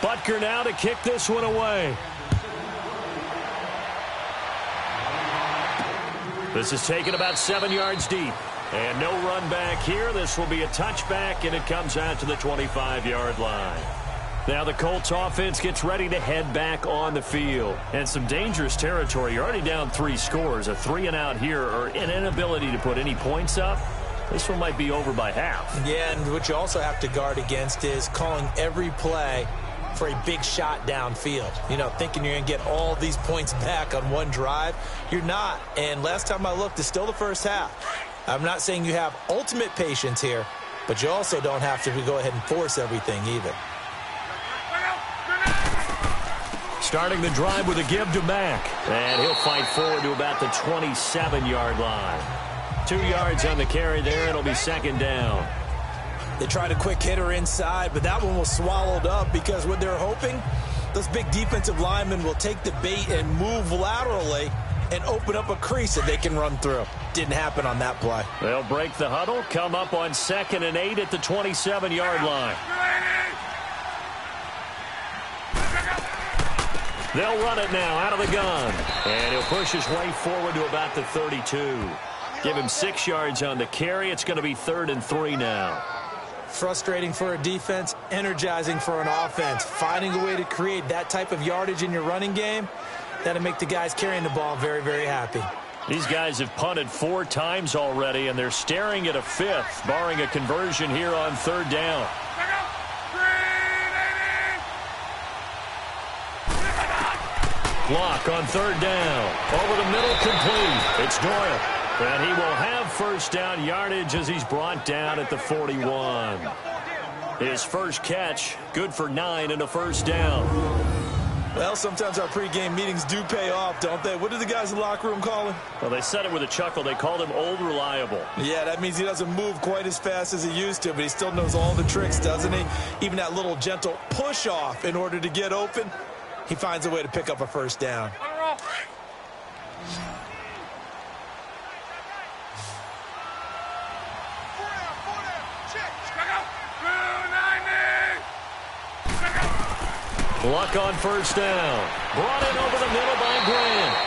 Butker now to kick this one away. This is taken about 7 yards deep. And no run back here. This will be a touchback, and it comes out to the 25-yard line. Now the Colts offense gets ready to head back on the field. And some dangerous territory. You're already down 3 scores. A 3-and-out here, or an inability to put any points up. This one might be over by half. Yeah, and what you also have to guard against is calling every play for a big shot downfield. You know, thinking you're going to get all these points back on one drive. You're not. And last time I looked, it's still the first half. I'm not saying you have ultimate patience here, but you also don't have to go ahead and force everything either. Starting the drive with a give to Mack. And he'll fight forward to about the 27-yard line. 2 yards on the carry there. It'll be second down. They tried a quick hitter inside, but that one was swallowed up because what they're hoping, those big defensive linemen will take the bait and move laterally and open up a crease that they can run through. Didn't happen on that play. They'll break the huddle, come up on 2nd and 8 at the 27-yard line. They'll run it now out of the gun. And he'll push his way forward to about the 32. Give him 6 yards on the carry. It's going to be 3rd and 3 now. Frustrating for a defense, energizing for an offense. Finding a way to create that type of yardage in your running game, that'll make the guys carrying the ball very, very happy. These guys have punted 4 times already, and they're staring at a 5th, barring a conversion here on 3rd down. Block on 3rd down. Over the middle, complete. It's Doyle. And he will have first down yardage as he's brought down at the 41. His first catch, good for 9 and a first down. Well, sometimes our pregame meetings do pay off, don't they? What do the guys in the locker room call him? Well, they said it with a chuckle. They called him Old Reliable. Yeah, that means he doesn't move quite as fast as he used to, but he still knows all the tricks, doesn't he? Even that little gentle push-off in order to get open, he finds a way to pick up a first down. Luck on first down. Brought in over the middle by Grant.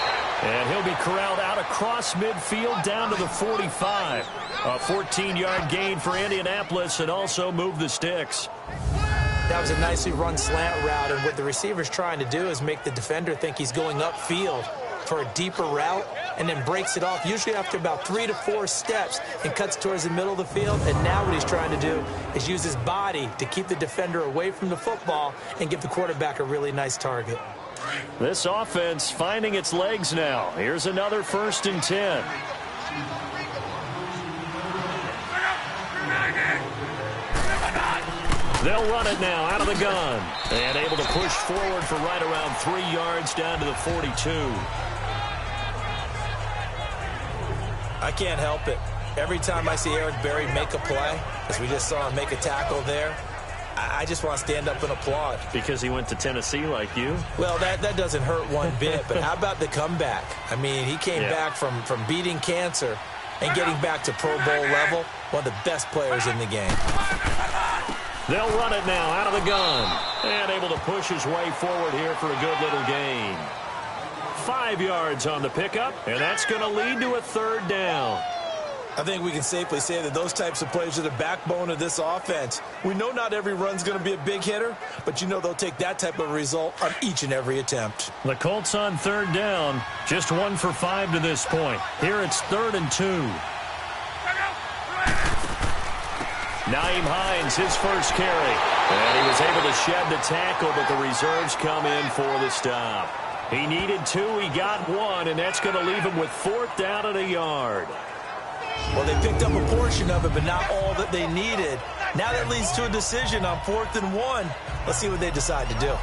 And he'll be corralled out across midfield down to the 45. A 14-yard gain for Indianapolis and also move the sticks. That was a nicely run slant route, and what the receiver's trying to do is make the defender think he's going upfield for a deeper route and then breaks it off, usually after about 3 to 4 steps, and cuts towards the middle of the field. And now what he's trying to do is use his body to keep the defender away from the football and give the quarterback a really nice target. This offense finding its legs now. Here's another 1st and 10. They'll run it now out of the gun. And able to push forward for right around 3 yards down to the 42. I can't help it. Every time I see Eric Berry make a play, as we just saw him make a tackle there, I just want to stand up and applaud. Because he went to Tennessee like you? Well, that doesn't hurt one bit, but how about the comeback? I mean, he came back from beating cancer and getting back to Pro Bowl level, one of the best players in the game. They'll run it now out of the gun. And able to push his way forward here for a good little gain. 5 yards on the pickup, and that's going to lead to a 3rd down. I think we can safely say that those types of plays are the backbone of this offense. We know not every run's going to be a big hitter, but you know they'll take that type of result on each and every attempt. The Colts on 3rd down, just 1 for 5 to this point. Here it's 3rd and 2. Nyheim Hines, his first carry. And he was able to shed the tackle, but the reserves come in for the stop. He needed 2, he got 1, and that's going to leave him with 4th down and a yard. Well, they picked up a portion of it, but not all that they needed. Now that leads to a decision on 4th and 1. Let's see what they decide to do.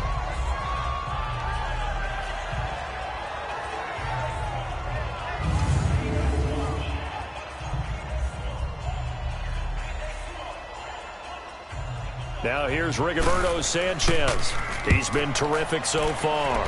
Now here's Rigoberto Sanchez. He's been terrific so far.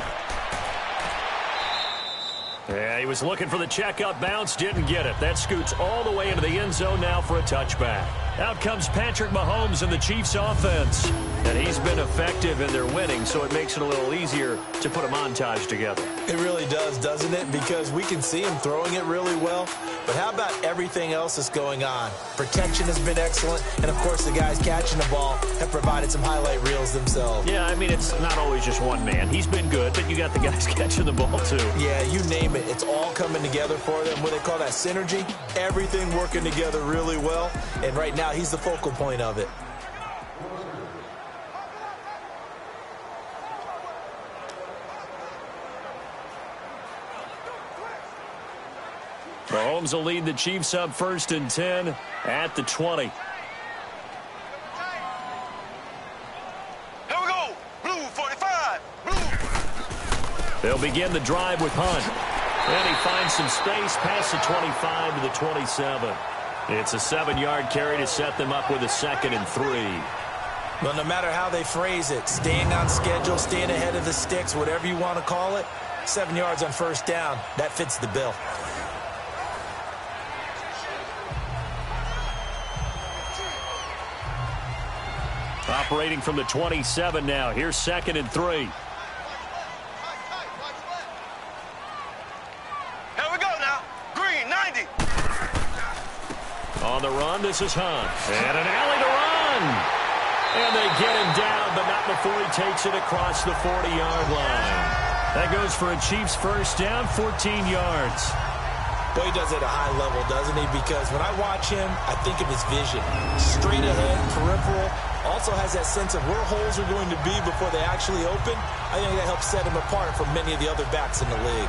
Yeah, he was looking for the checkup bounce, didn't get it. That scoots all the way into the end zone now for a touchback. Out comes Patrick Mahomes and the Chiefs offense. And he's been effective in their winning, so it makes it a little easier to put a montage together. It really does, doesn't it? Because we can see him throwing it really well. But how about everything else that's going on? Protection has been excellent. And, of course, the guys catching the ball have provided some highlight reels themselves. Yeah, I mean, it's not always just one man. He's been good, but you got the guys catching the ball, too. Yeah, you name it. It's all coming together for them. What they call that synergy. Everything working together really well. And right now, he's the focal point of it. Mahomes will lead the Chiefs up 1st and 10 at the 20. Here we go. Blue 45. Blue. They'll begin the drive with Hunt. And he finds some space past the 25 to the 27. It's a 7-yard carry to set them up with a 2nd and 3. Well, no matter how they phrase it, staying on schedule, staying ahead of the sticks, whatever you want to call it, 7 yards on 1st down, that fits the bill. Operating from the 27 now. Here's 2nd and 3. Here we go now. Green 90. On the run, this is Hunt. And an alley to run. And they get him down, but not before he takes it across the 40-yard line. That goes for a Chiefs 1st down, 14 yards. Boy, he does it at a high level, doesn't he? Because when I watch him, I think of his vision. Straight ahead, peripheral. Also has that sense of where holes are going to be before they actually open. I think that helps set him apart from many of the other backs in the league.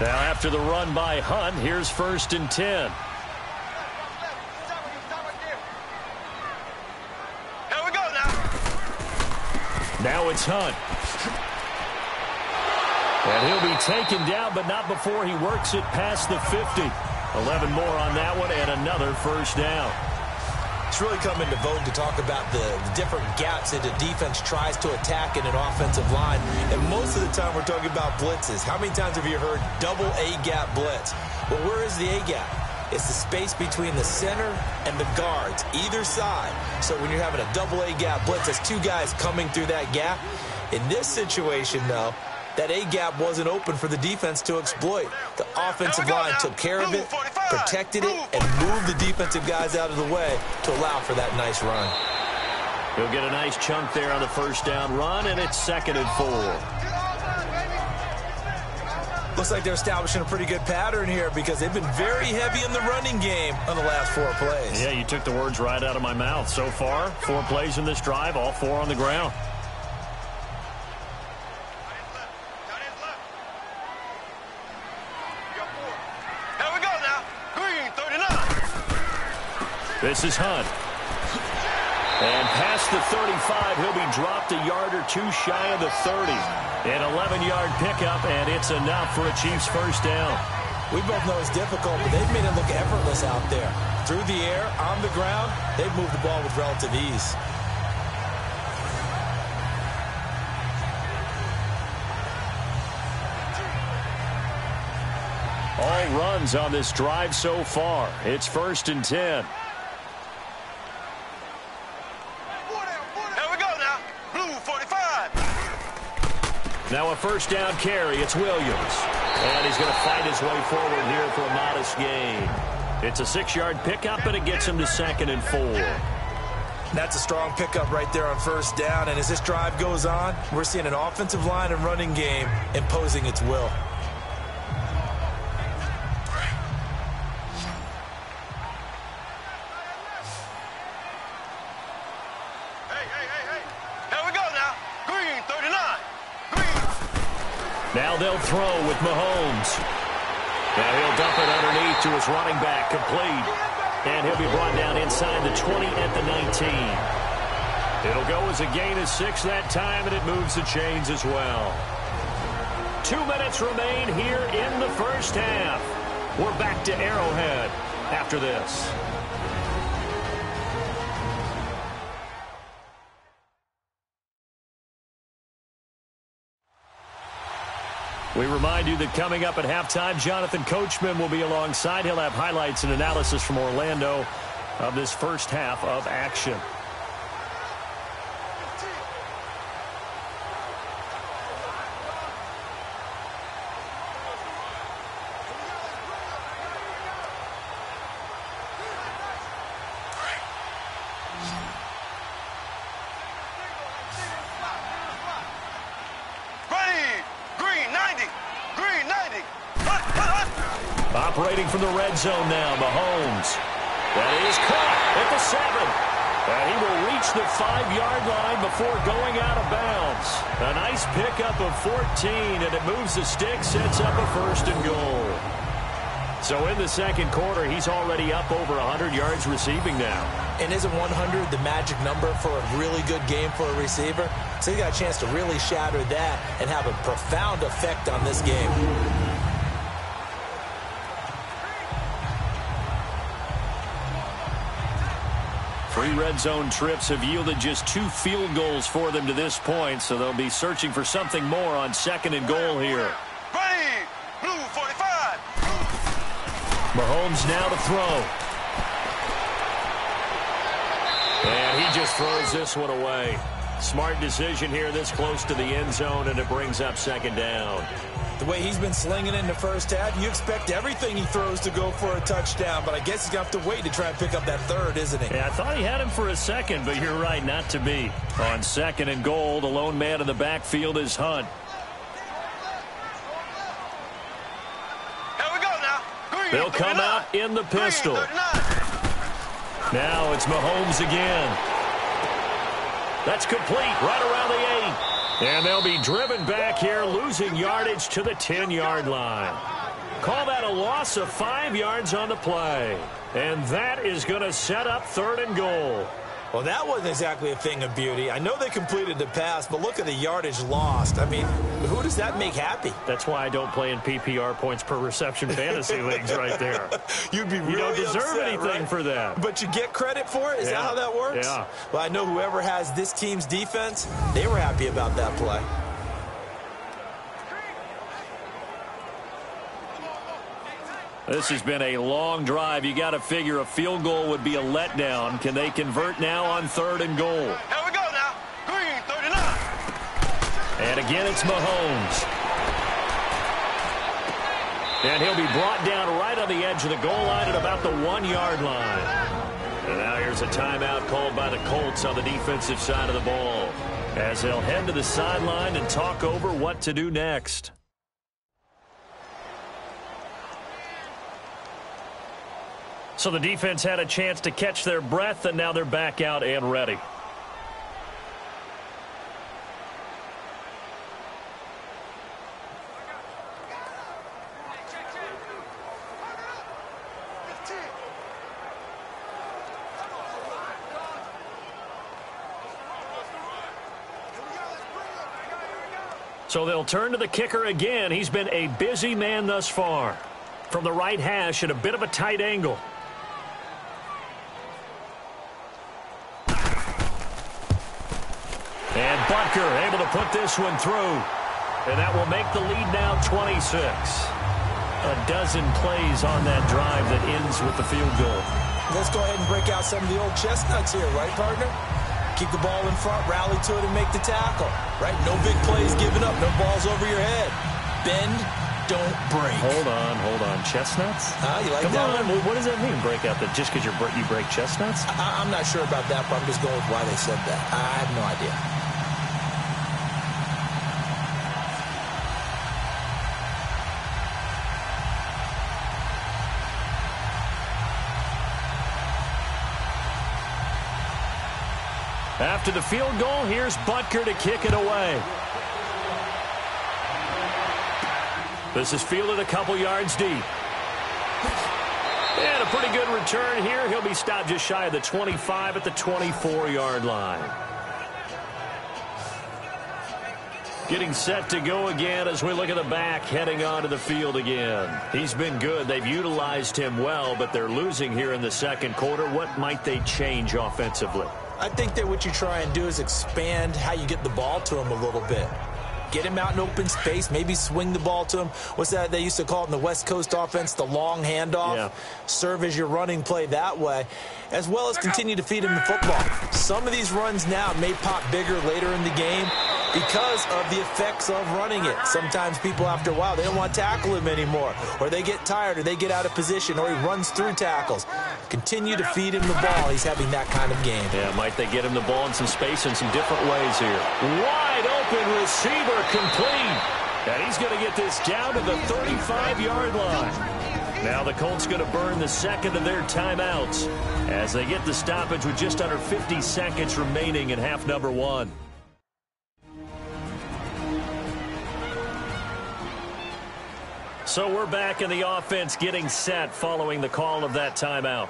Now after the run by Hunt, here's 1st and 10. Here we go now. Now it's Hunt. And he'll be taken down, but not before he works it past the 50. 11 more on that one and another 1st down. It's really come into vogue to talk about the different gaps that the defense tries to attack in an offensive line. And most of the time we're talking about blitzes. How many times have you heard double A-gap blitz? Well, where is the A-gap? It's the space between the center and the guards, either side. So when you're having a double A-gap blitz, that's 2 guys coming through that gap. In this situation, though, that A-gap wasn't open for the defense to exploit. The offensive line took care of it, protected it, and moved the defensive guys out of the way to allow for that nice run. He'll get a nice chunk there on the 1st down run, and it's 2nd and 4. Looks like they're establishing a pretty good pattern here because they've been very heavy in the running game on the last 4 plays. Yeah, you took the words right out of my mouth. So far, 4 plays in this drive, all 4 on the ground. This is Hunt. And past the 35, he'll be dropped a yard or 2 shy of the 30. An 11-yard pickup, and it's enough for a Chiefs 1st down. We both know it's difficult, but they've made it look effortless out there. Through the air, on the ground, they've moved the ball with relative ease. All runs on this drive so far. It's 1st and 10. Now a 1st down carry. It's Williams. And he's going to fight his way forward here for a modest gain. It's a 6-yard pickup, but it gets him to 2nd and 4. That's a strong pickup right there on 1st down. And as this drive goes on, we're seeing an offensive line and running game imposing its will. Now they'll throw with Mahomes. Now he'll dump it underneath to his running back, complete. And he'll be brought down inside the 20 at the 19. It'll go as a gain of 6 that time, and it moves the chains as well. 2 minutes remain here in the 1st half. We're back to Arrowhead after this. We remind you that coming up at halftime, Jonathan Coachman will be alongside. He'll have highlights and analysis from Orlando of this first half of action. Operating from the red zone now, Mahomes. That is caught at the 7. And he will reach the 5-yard line before going out of bounds. A nice pickup of 14, and it moves the stick, sets up a 1st and goal. So in the second quarter, he's already up over 100 yards receiving now. And isn't 100 the magic number for a really good game for a receiver? So he got a chance to really shatter that and have a profound effect on this game. 3 red zone trips have yielded just 2 field goals for them to this point, so they'll be searching for something more on 2nd and goal here. Ready, blue 45. Mahomes now to throw. And he just throws this one away. Smart decision here this close to the end zone, and it brings up 2nd down. The way he's been slinging in the first half, you expect everything he throws to go for a touchdown, but I guess he's going to have to wait to try and pick up that 3rd, isn't he? Yeah, I thought he had him for a second, but you're right, not to be. On 2nd and goal, the lone man in the backfield is Hunt. Here we go now. Green, They'll 39. come out in the pistol. Green, 39. Now it's Mahomes again. That's complete right around the 8. And they'll be driven back here, losing yardage to the 10-yard line. Call that a loss of 5 yards on the play. And that is going to set up 3rd and goal. Well, that wasn't exactly a thing of beauty. I know they completed the pass, but look at the yardage lost. I mean, who does that make happy? That's why I don't play in PPR points per reception fantasy leagues right there. You'd be really You don't deserve upset, anything right? for that. But you get credit for it? Is that how that works? Yeah. Well, I know whoever has this team's defense, they were happy about that play. This has been a long drive. You got to figure a field goal would be a letdown. Can they convert now on 3rd and goal? Here we go now. Green 39. And again, it's Mahomes. And he'll be brought down right on the edge of the goal line at about the 1-yard line. And now here's a timeout called by the Colts on the defensive side of the ball, as they'll head to the sideline and talk over what to do next. So the defense had a chance to catch their breath, and now they're back out and ready. So they'll turn to the kicker again. He's been a busy man thus far. From the right hash at a bit of a tight angle. And Butker able to put this one through. And that will make the lead now 26. A dozen plays on that drive that ends with the field goal. Let's go ahead and break out some of the old chestnuts here, right, partner? Keep the ball in front, rally to it, and make the tackle, right? No big plays given up, no balls over your head. Bend, don't break. Hold on. Chestnuts? You like Come that on, one? what does that mean, break out? That just because you break chestnuts? I'm not sure about that, but I'm just going with why they said that. I have no idea. After the field goal, here's Butker to kick it away. This is fielded a couple yards deep. And a pretty good return here. He'll be stopped just shy of the 25 at the 24-yard line. Getting set to go again as we look at the back heading onto the field again. He's been good. They've utilized him well, but they're losing here in the second quarter. What might they change offensively? I think that what you try and do is expand how you get the ball to him a little bit. Get him out in open space, maybe swing the ball to him. What's that they used to call it in the West Coast offense, the long handoff? Yeah. Serve as your running play that way, as well as continue to feed him the football. Some of these runs now may pop bigger later in the game because of the effects of running it. Sometimes people, after a while, they don't want to tackle him anymore, or they get tired, or they get out of position, or he runs through tackles. Continue to feed him the ball. He's having that kind of game. Yeah, might they get him the ball in some space in some different ways here. Wide open receiver complete. And he's going to get this down to the 35-yard line. Now the Colts going to burn the second of their timeouts as they get the stoppage with just under 50 seconds remaining in half number 1. So we're back in the offense getting set following the call of that timeout.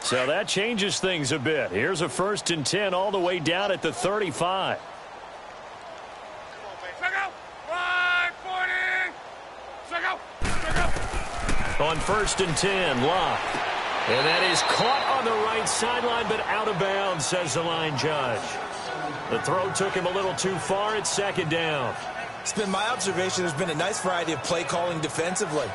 So that changes things a bit. Here's a 1st and 10 all the way down at the 35. On 1st and 10, Locke. And that is caught on the right sideline, but out of bounds, says the line judge. The throw took him a little too far. It's 2nd down. It's been my observation there's been a nice variety of play calling defensively.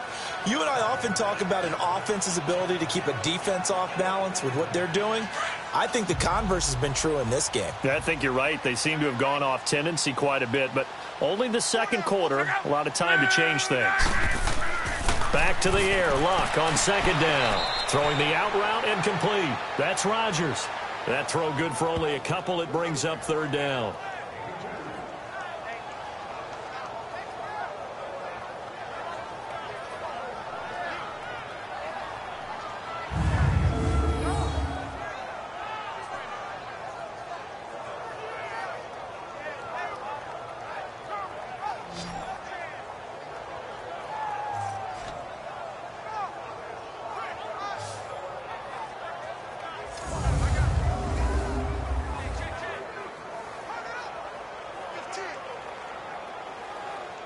You and I often talk about an offense's ability to keep a defense off balance with what they're doing. I think the converse has been true in this game. Yeah, I think you're right. They seem to have gone off tendency quite a bit, but only the second quarter, a lot of time to change things. Back to the air, Luck on 2nd down. Throwing the out route incomplete. That's Rodgers. That throw good for only a couple. It brings up 3rd down.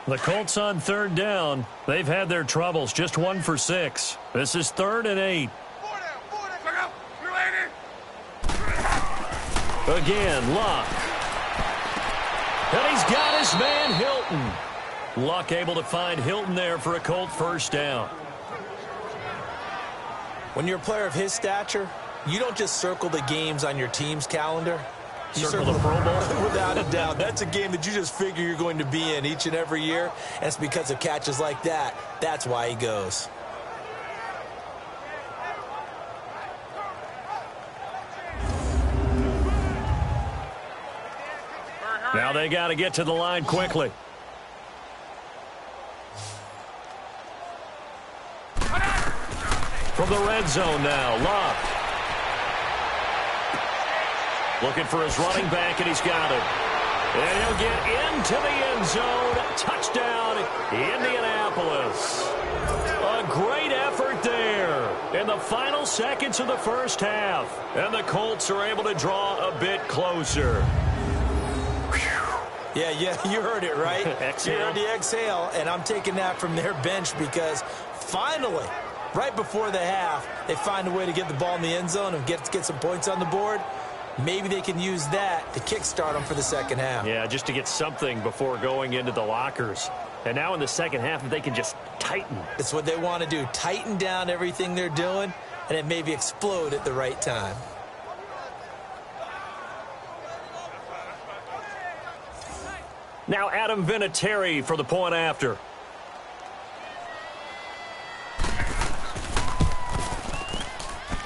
The Colts on 3rd down. They've had their troubles. Just 1 for 6. This is 3rd and 8. Again, Luck. And he's got his man, Hilton. Luck able to find Hilton there for a Colt 1st down. When you're a player of his stature, you don't just circle the games on your team's calendar. You circle the Pro Bowl? Without a doubt. That's a game that you just figure you're going to be in each and every year. And it's because of catches like that. That's why he goes. Now they got to get to the line quickly. From the red zone now, Locke. Looking for his running back, and he's got it. And he'll get into the end zone. Touchdown, Indianapolis. A great effort there in the final seconds of the 1st half. And the Colts are able to draw a bit closer. Yeah, you heard it, right? Exhale. You heard the exhale, and I'm taking that from their bench because finally, right before the half, they find a way to get the ball in the end zone and get some points on the board. Maybe they can use that to kickstart them for the 2nd half. Yeah, just to get something before going into the lockers. And now in the 2nd half, they can just tighten. It's what they want to do. Tighten down everything they're doing, and it maybe explode at the right time. Now Adam Vinatieri for the point after.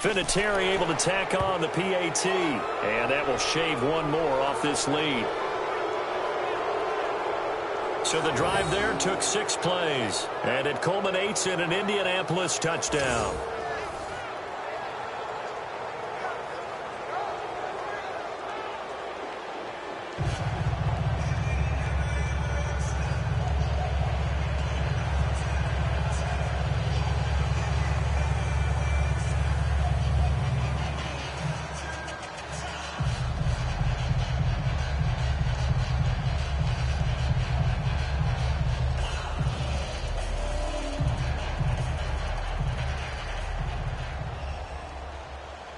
Vinatieri able to tack on the PAT. And that will shave one more off this lead. So the drive there took 6 plays. And it culminates in an Indianapolis touchdown.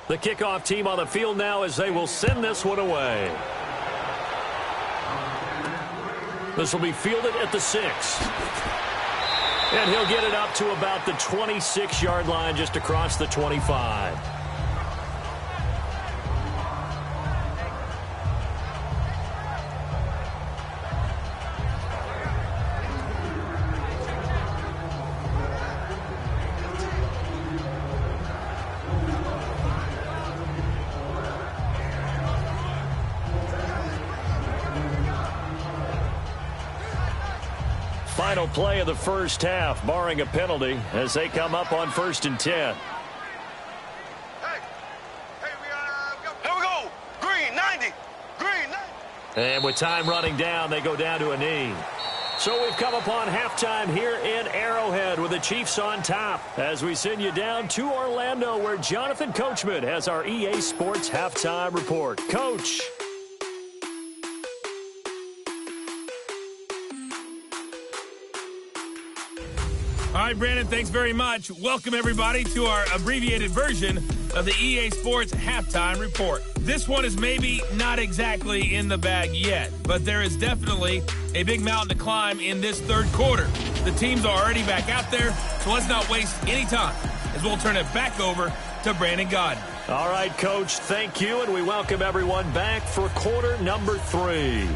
The kickoff team on the field now as they will send this one away. This will be fielded at the 6. And he'll get it up to about the 26-yard line, just across the 25. Final play of the first half, barring a penalty, as they come up on 1st and 10. Hey, here we go. Green, 90. Green, 90. And with time running down, they go down to a knee. So we've come upon halftime here in Arrowhead with the Chiefs on top as we send you down to Orlando, where Jonathan Coachman has our EA Sports halftime report. Coach. All right, Brandon, thanks very much. Welcome, everybody, to our abbreviated version of the EA Sports Halftime Report. This one is maybe not exactly in the bag yet, but there is definitely a big mountain to climb in this third quarter. The teams are already back out there, so let's not waste any time as we'll turn it back over to Brandon Godden. All right, Coach, thank you, and we welcome everyone back for quarter number 3.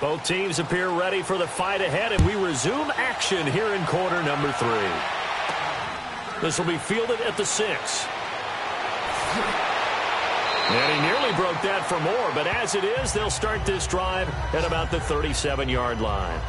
Both teams appear ready for the fight ahead, and we resume action here in quarter number 3. This will be fielded at the 6. And he nearly broke that for more, but as it is, they'll start this drive at about the 37-yard line.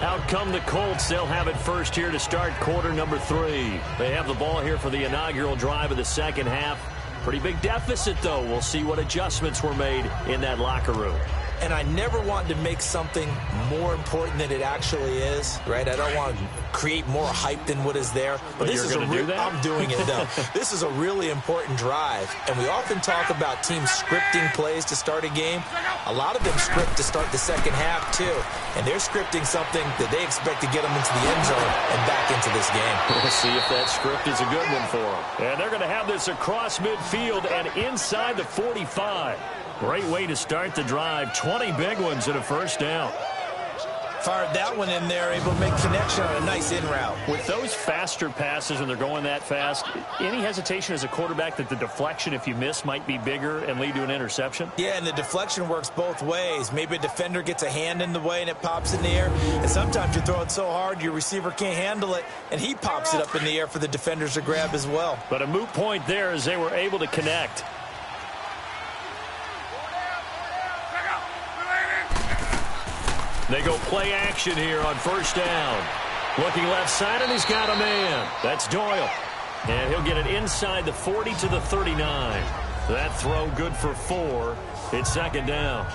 Out come the Colts. They'll have it first here to start quarter number 3. They have the ball here for the inaugural drive of the second half. Pretty big deficit, though. We'll see what adjustments were made in that locker room. And I never want to make something more important than it actually is, right? I don't want to create more hype than what is there. But this you're is going to do that? I'm doing it, though. This is a really important drive. And we often talk about teams scripting plays to start a game. A lot of them script to start the second half, too. And they're scripting something that they expect to get them into the end zone and back into this game. We'll see if that script is a good one for them. And they're going to have this across midfield and inside the 45. Great way to start the drive. 20 big ones and a first down. Fired that one in there, able to make connection on a nice in route. With those faster passes when they're going that fast, any hesitation as a quarterback that the deflection, if you miss, might be bigger and lead to an interception? Yeah, and the deflection works both ways. Maybe a defender gets a hand in the way and it pops in the air. And sometimes you throw it so hard your receiver can't handle it, and he pops it up in the air for the defenders to grab as well. But a moot point there as they were able to connect. They go play action here on first down. Looking left side, and he's got a man. That's Doyle. And he'll get it inside the 40 to the 39. That throw good for 4. It's second down.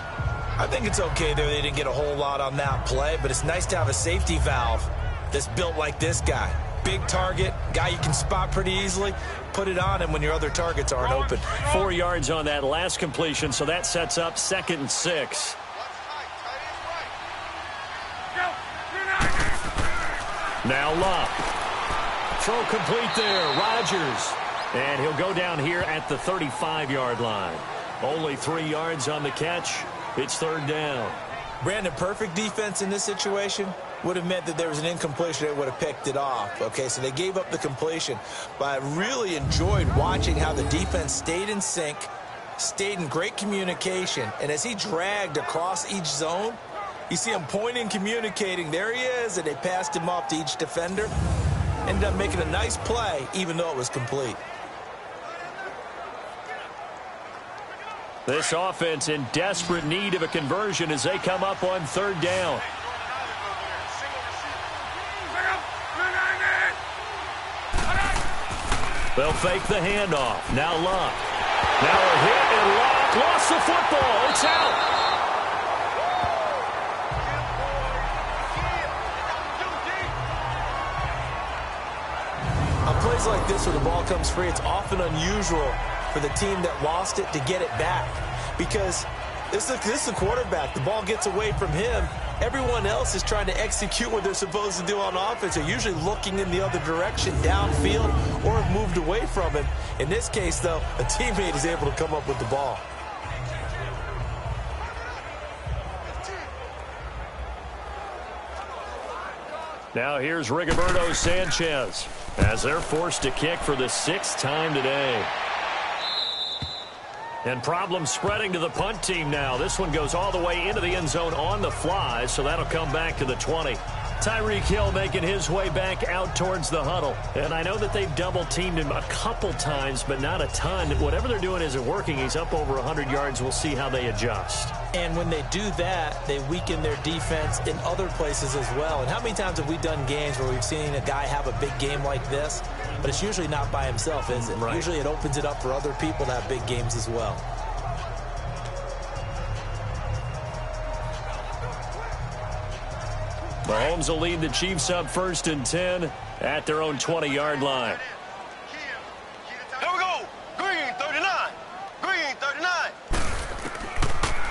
I think it's okay there. They didn't get a whole lot on that play, but it's nice to have a safety valve that's built like this guy. Big target, guy you can spot pretty easily. Put it on him when your other targets aren't open. 4 yards on that last completion, so that sets up 2nd and 6. Now Luck. Throw complete there. Rodgers. And he'll go down here at the 35-yard line. Only 3 yards on the catch. It's third down. Brandon, perfect defense in this situation would have meant that there was an incompletion. They would have picked it off. Okay, so they gave up the completion. But I really enjoyed watching how the defense stayed in sync, stayed in great communication. And as he dragged across each zone, you see him pointing, communicating. There he is, and they passed him off to each defender. Ended up making a nice play, even though it was complete. This offense in desperate need of a conversion as they come up on third down. They'll fake the handoff. Now Luck. Now a hit, and Luck lost the football. It's out. On plays like this where the ball comes free, it's often unusual for the team that lost it to get it back. Because this is a quarterback. The ball gets away from him. Everyone else is trying to execute what they're supposed to do on offense. They're usually looking in the other direction, downfield, or have moved away from him. In this case, though, a teammate is able to come up with the ball. Now here's Rigoberto Sanchez as they're forced to kick for the 6th time today. And problems spreading to the punt team now. This one goes all the way into the end zone on the fly, so that'll come back to the 20. Tyreek Hill making his way back out towards the huddle. And I know that they've double-teamed him a couple times, but not a ton. Whatever they're doing isn't working. He's up over 100 yards. We'll see how they adjust. And when they do that, they weaken their defense in other places as well. And how many times have we done games where we've seen a guy have a big game like this? But it's usually not by himself, is it? Right. Usually it opens it up for other people to have big games as well. Mahomes will lead the Chiefs up 1st and 10 at their own 20-yard line. Here we go. Green 39. Green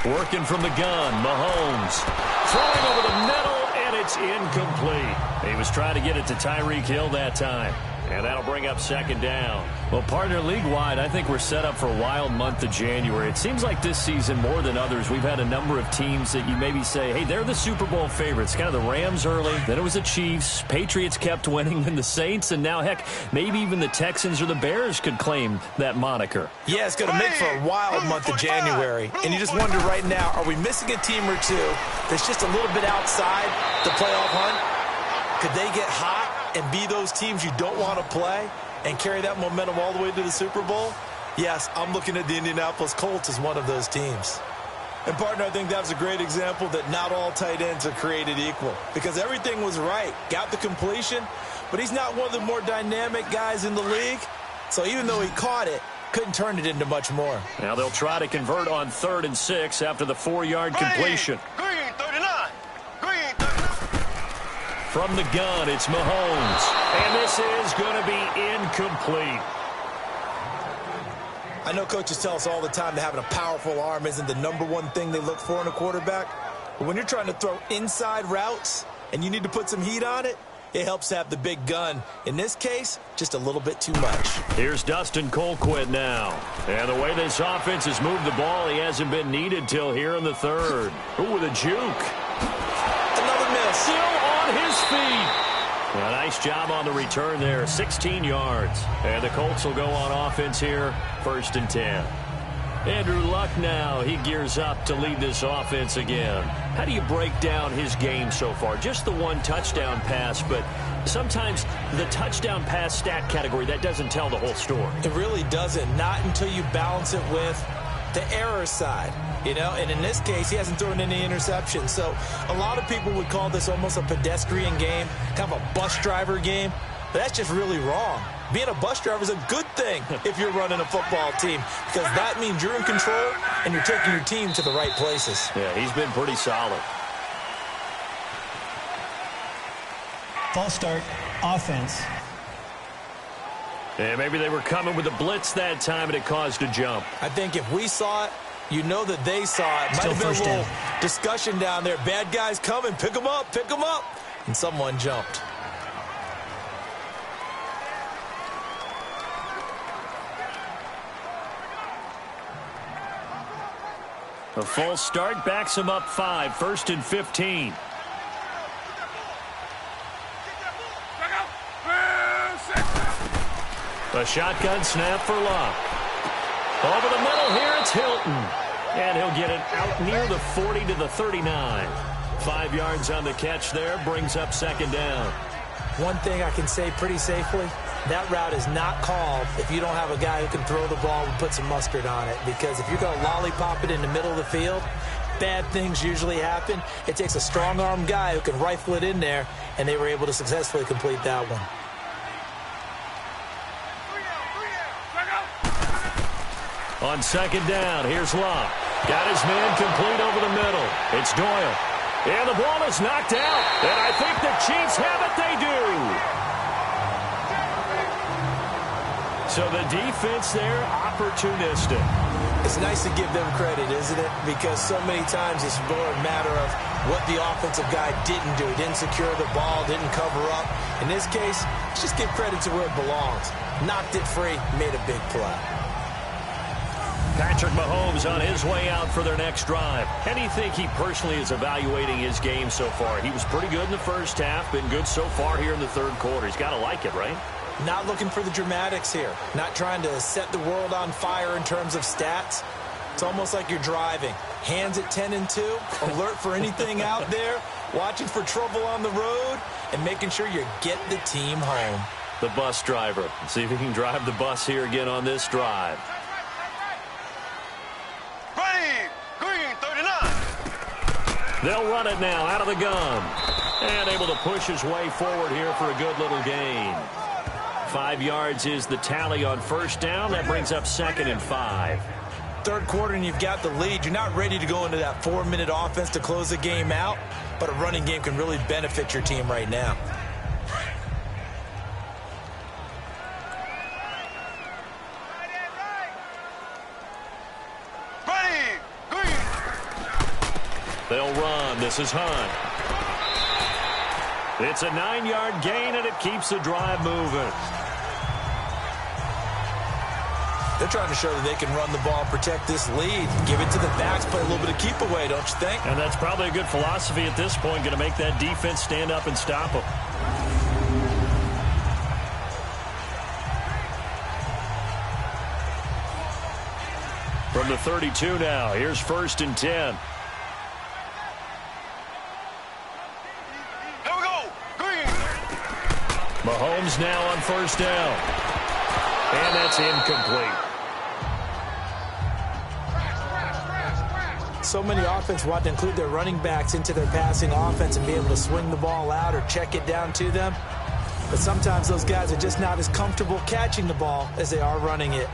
39. Working from the gun, Mahomes throwing over the middle, and it's incomplete. He was trying to get it to Tyreek Hill that time. And that'll bring up 2nd down. Well, partner, league-wide, I think we're set up for a wild month of January. It seems like this season, more than others, we've had a number of teams that you maybe say, hey, they're the Super Bowl favorites. Kind of the Rams early, then it was the Chiefs. Patriots kept winning, and the Saints, and now, heck, maybe even the Texans or the Bears could claim that moniker. Yeah, it's going to make for a wild month of January. And you just wonder right now, are we missing a team or two that's just a little bit outside the playoff hunt? Could they get hot and be those teams you don't want to play and carry that momentum all the way to the Super Bowl? Yes, I'm looking at the Indianapolis Colts as one of those teams. And, partner, I think that was a great example that not all tight ends are created equal, because everything was right. Got the completion, but he's not one of the more dynamic guys in the league. So even though he caught it, couldn't turn it into much more. Now they'll try to convert on 3rd and 6 after the 4-yard completion. Green 39. Green 39. From the gun, it's Mahomes. And this is going to be incomplete. I know coaches tell us all the time that having a powerful arm isn't the #1 thing they look for in a quarterback. But when you're trying to throw inside routes and you need to put some heat on it, it helps to have the big gun. In this case, just a little bit too much. Here's Dustin Colquitt now. And the way this offense has moved the ball, he hasn't been needed till here in the 3rd. Ooh, with a juke. Another miss. Still on his feet. A nice job on the return there, 16 yards. And the Colts will go on offense here, 1st and 10. Andrew Luck now, he gears up to lead this offense again. How do you break down his game so far? Just the 1 touchdown pass, but sometimes the touchdown pass stat category, that doesn't tell the whole story. It really doesn't, not until you balance it with the error side. You know, and in this case, he hasn't thrown any interceptions. So a lot of people would call this almost a pedestrian game, kind of a bus driver game. But that's just really wrong. Being a bus driver is a good thing if you're running a football team, because that means you're in control and you're taking your team to the right places. Yeah, he's been pretty solid. False start, offense. And maybe they were coming with a blitz that time and it caused a jump. I think if we saw it, you know that they saw it. Might Still have been a first little down. discussion down there. Bad guys coming. Pick them up. Pick them up. And someone jumped. A false start backs him up 5, 1st and 15. A shotgun snap for Luck. Over the middle here, it's Hilton. And he'll get it out near the 40 to the 39. 5 yards on the catch there, brings up 2nd down. One thing I can say pretty safely, that route is not called if you don't have a guy who can throw the ball and put some mustard on it. Because if you're going to lollipop it in the middle of the field, bad things usually happen. It takes a strong-arm guy who can rifle it in there, and they were able to successfully complete that one. On second down, here's Love. Got his man complete over the middle. It's Doyle. And the ball is knocked out. And I think the Chiefs have it. They do. So the defense there, opportunistic. It's nice to give them credit, isn't it? Because so many times it's more a matter of what the offensive guy didn't do. Didn't secure the ball, didn't cover up. In this case, let's just give credit to where it belongs. Knocked it free, made a big play. Patrick Mahomes on his way out for their next drive. How do you think he personally is evaluating his game so far? He was pretty good in the first half, been good so far here in the third quarter. He's got to like it, right? Not looking for the dramatics here. Not trying to set the world on fire in terms of stats. It's almost like you're driving. Hands at 10 and 2, alert for anything out there, watching for trouble on the road, and making sure you get the team home. The bus driver. Let's see if he can drive the bus here again on this drive. Ready, green, 39. They'll run it now out of the gun. And able to push his way forward here for a good little gain. 5 yards is the tally on first down. That brings up 2nd and 5. Third quarter and you've got the lead. You're not ready to go into that 4-minute offense to close the game out, but a running game can really benefit your team right now. Ready, green. They'll run. This is Hunt. It's a 9-yard gain, and it keeps the drive moving. They're trying to show that they can run the ball, protect this lead, give it to the backs, play a little bit of keep away, don't you think? And that's probably a good philosophy at this point, going to make that defense stand up and stop them. From the 32 now, here's 1st and 10. Here we go, green. Mahomes now on 1st down. And that's incomplete. So many offense want to include their running backs into their passing offense and be able to swing the ball out or check it down to them. But sometimes those guys are just not as comfortable catching the ball as they are running it.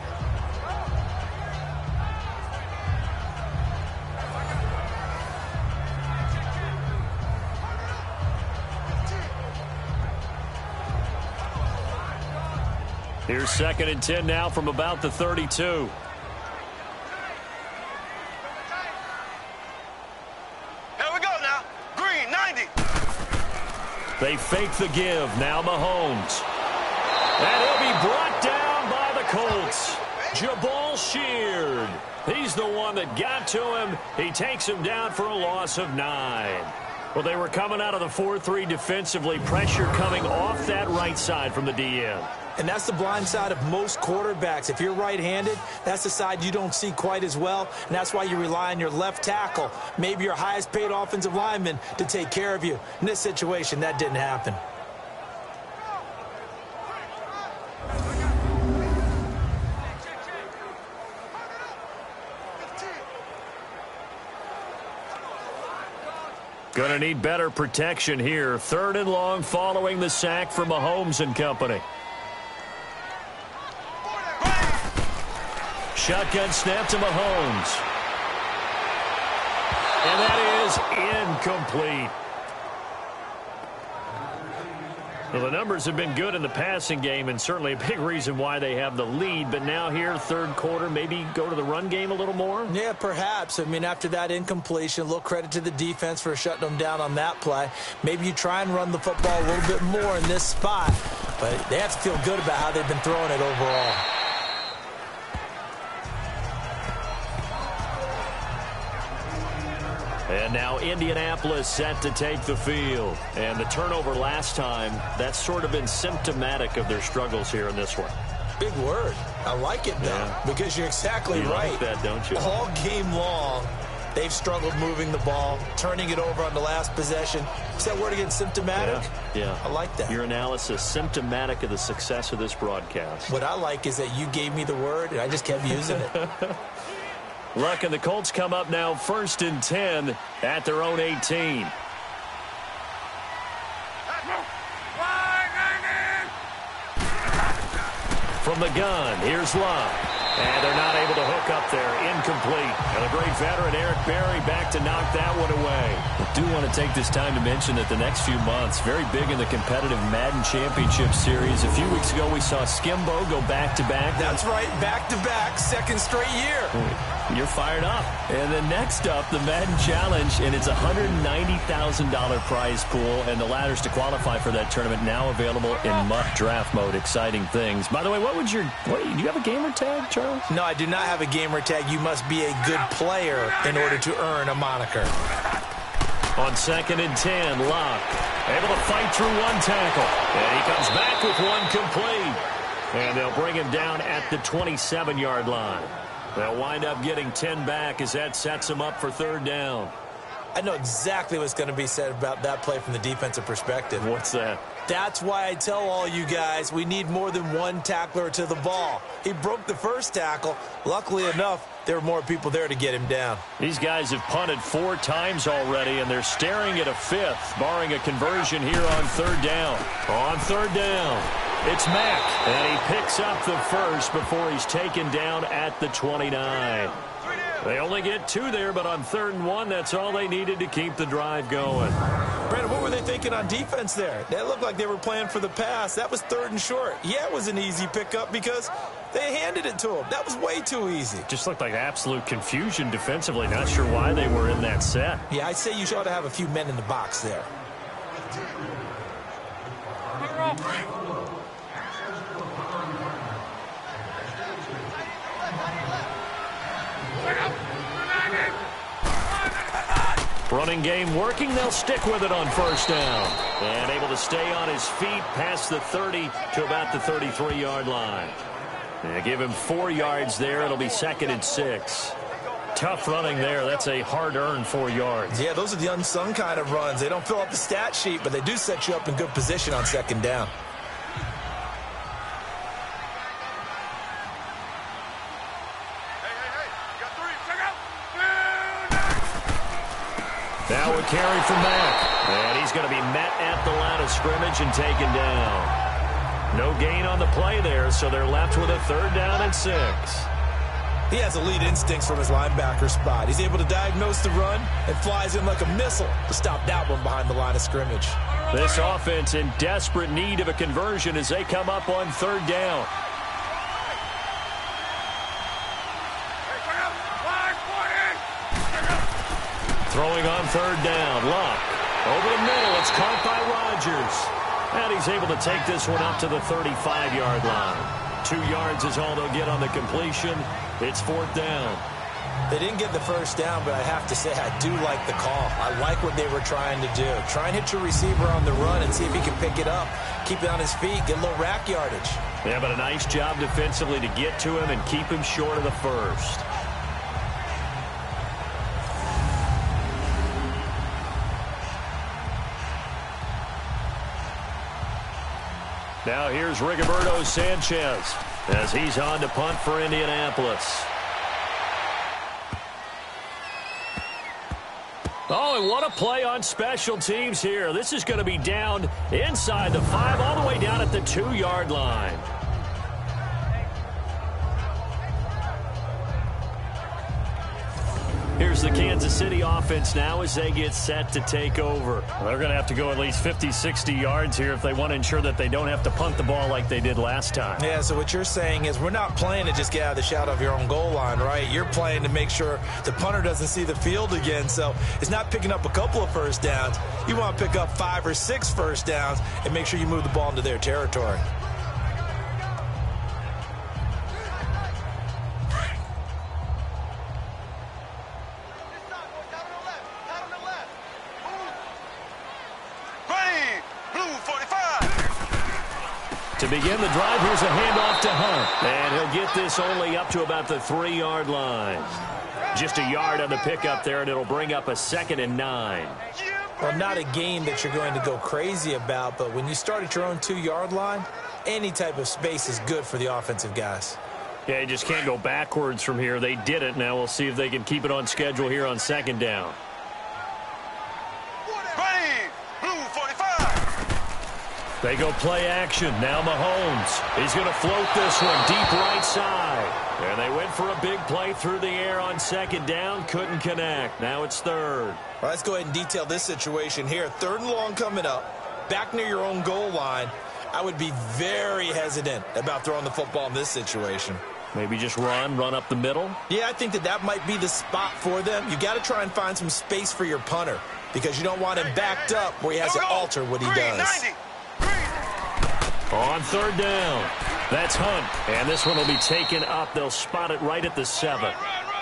Here's 2nd and 10 now from about the 32. They fake the give. Now Mahomes. And he'll be brought down by the Colts. Jabal Sheard. He's the one that got to him. He takes him down for a loss of 9. Well, they were coming out of the 4-3 defensively. Pressure coming off that right side from the DN. And that's the blind side of most quarterbacks. If you're right-handed, that's the side you don't see quite as well, and that's why you rely on your left tackle, maybe your highest-paid offensive lineman, to take care of you. In this situation, that didn't happen. Going to need better protection here. 3rd and long following the sack from Mahomes and company. Shotgun snap to Mahomes. And that is incomplete. Well, the numbers have been good in the passing game and certainly a big reason why they have the lead. But now here, 3rd quarter, maybe go to the run game a little more? Yeah, perhaps. I mean, after that incompletion, a little credit to the defense for shutting them down on that play. Maybe you try and run the football a little bit more in this spot. But they have to feel good about how they've been throwing it overall. And now Indianapolis set to take the field. And the turnover last time, that's sort of been symptomatic of their struggles here in this one. Big word. I like it, though, because you're exactly right. You like that, don't you? All game long, they've struggled moving the ball, turning it over on the last possession. Is that word again, symptomatic? Yeah. I like that. Your analysis, symptomatic of the success of this broadcast. What I like is that you gave me the word, and I just kept using it. Luck and the Colts come up now 1st and 10 at their own 18. From the gun, here's Love. And they're not able to hook up there. Incomplete. And the great veteran Eric Berry back to knock that one away. I do want to take this time to mention that the next few months, very big in the competitive Madden Championship Series. A few weeks ago, we saw Skimbo go back-to-back. That's right, back-to-back, second straight year. You're fired up. And then next up, the Madden Challenge, and it's a $190,000 prize pool, and the ladders to qualify for that tournament now available in Muck Draft Mode. Exciting things. By the way, do you have a gamer tag, Charles? No, I do not have a gamer tag. You must be a good player in order to earn a moniker. On 2nd and 10, Locke able to fight through one tackle. And he comes back with one complete. And they'll bring him down at the 27-yard line. They'll wind up getting 10 back as that sets them up for 3rd down. I know exactly what's going to be said about that play from the defensive perspective. What's that? That's why I tell all you guys we need more than one tackler to the ball. He broke the first tackle. Luckily enough, there were more people there to get him down. These guys have punted 4 times already, and they're staring at a 5th, barring a conversion here on 3rd down. On 3rd down, it's Mack, and he picks up the first before he's taken down at the 29. They only get 2 there, but on 3rd and 1, that's all they needed to keep the drive going. Brandon, what were they thinking on defense there? They looked like they were playing for the pass. That was 3rd and short. Yeah, it was an easy pickup because they handed it to him. That was way too easy. Just looked like absolute confusion defensively. Not sure why they were in that set. Yeah, I'd say you ought to have a few men in the box there. Running game working. They'll stick with it on 1st down. And able to stay on his feet past the 30 to about the 33-yard line. They give him 4 yards there. It'll be 2nd and 6. Tough running there. That's a hard-earned 4 yards. Yeah, those are the unsung kind of runs. They don't fill up the stat sheet, but they do set you up in good position on 2nd down. Now a carry from Mack. And he's going to be met at the line of scrimmage and taken down. No gain on the play there, so they're left with a 3rd down and 6. He has elite instincts from his linebacker spot. He's able to diagnose the run and flies in like a missile to stop that one behind the line of scrimmage. This offense in desperate need of a conversion as they come up on 3rd down. Throwing on 3rd down. Locke over the middle. It's caught by Rodgers. And he's able to take this one up to the 35-yard line. 2 yards is all they'll get on the completion. It's 4th down. They didn't get the 1st down, but I have to say I do like the call. I like what they were trying to do. Try and hit your receiver on the run and see if he can pick it up. Keep it on his feet, get a little rack yardage. Yeah, but a nice job defensively to get to him and keep him short of the 1st. Now here's Rigoberto Sanchez as he's on to punt for Indianapolis. Oh, and what a play on special teams here. This is going to be down inside the 5, all the way down at the 2-yard line. Here's the Kansas City offense now as they get set to take over. They're going to have to go at least 50, 60 yards here if they want to ensure that they don't have to punt the ball like they did last time. Yeah, so what you're saying is we're not playing to just get out of the shadow of your own goal line, right? You're playing to make sure the punter doesn't see the field again. So it's not picking up a couple of 1st downs. You want to pick up 5 or 6 1st downs and make sure you move the ball into their territory. To begin the drive, here's a handoff to Hunt. And he'll get this only up to about the 3-yard line. Just a yard on the pickup there, and it'll bring up a 2nd and 9. Well, not a game that you're going to go crazy about, but when you start at your own 2-yard line, any type of space is good for the offensive guys. Yeah, you just can't go backwards from here. They did it. Now we'll see if they can keep it on schedule here on 2nd down. They go play action. Now Mahomes. He's going to float this one deep right side. And they went for a big play through the air on second down. Couldn't connect. Now it's third. All right, let's go ahead and detail this situation here. 3rd and long coming up. Back near your own goal line. I would be very hesitant about throwing the football in this situation. Maybe just run up the middle? Yeah, I think that might be the spot for them. You got to try and find some space for your punter because you don't want him backed up where he has to alter what he does. On 3rd down, that's Hunt. And this one will be taken up. They'll spot it right at the 7.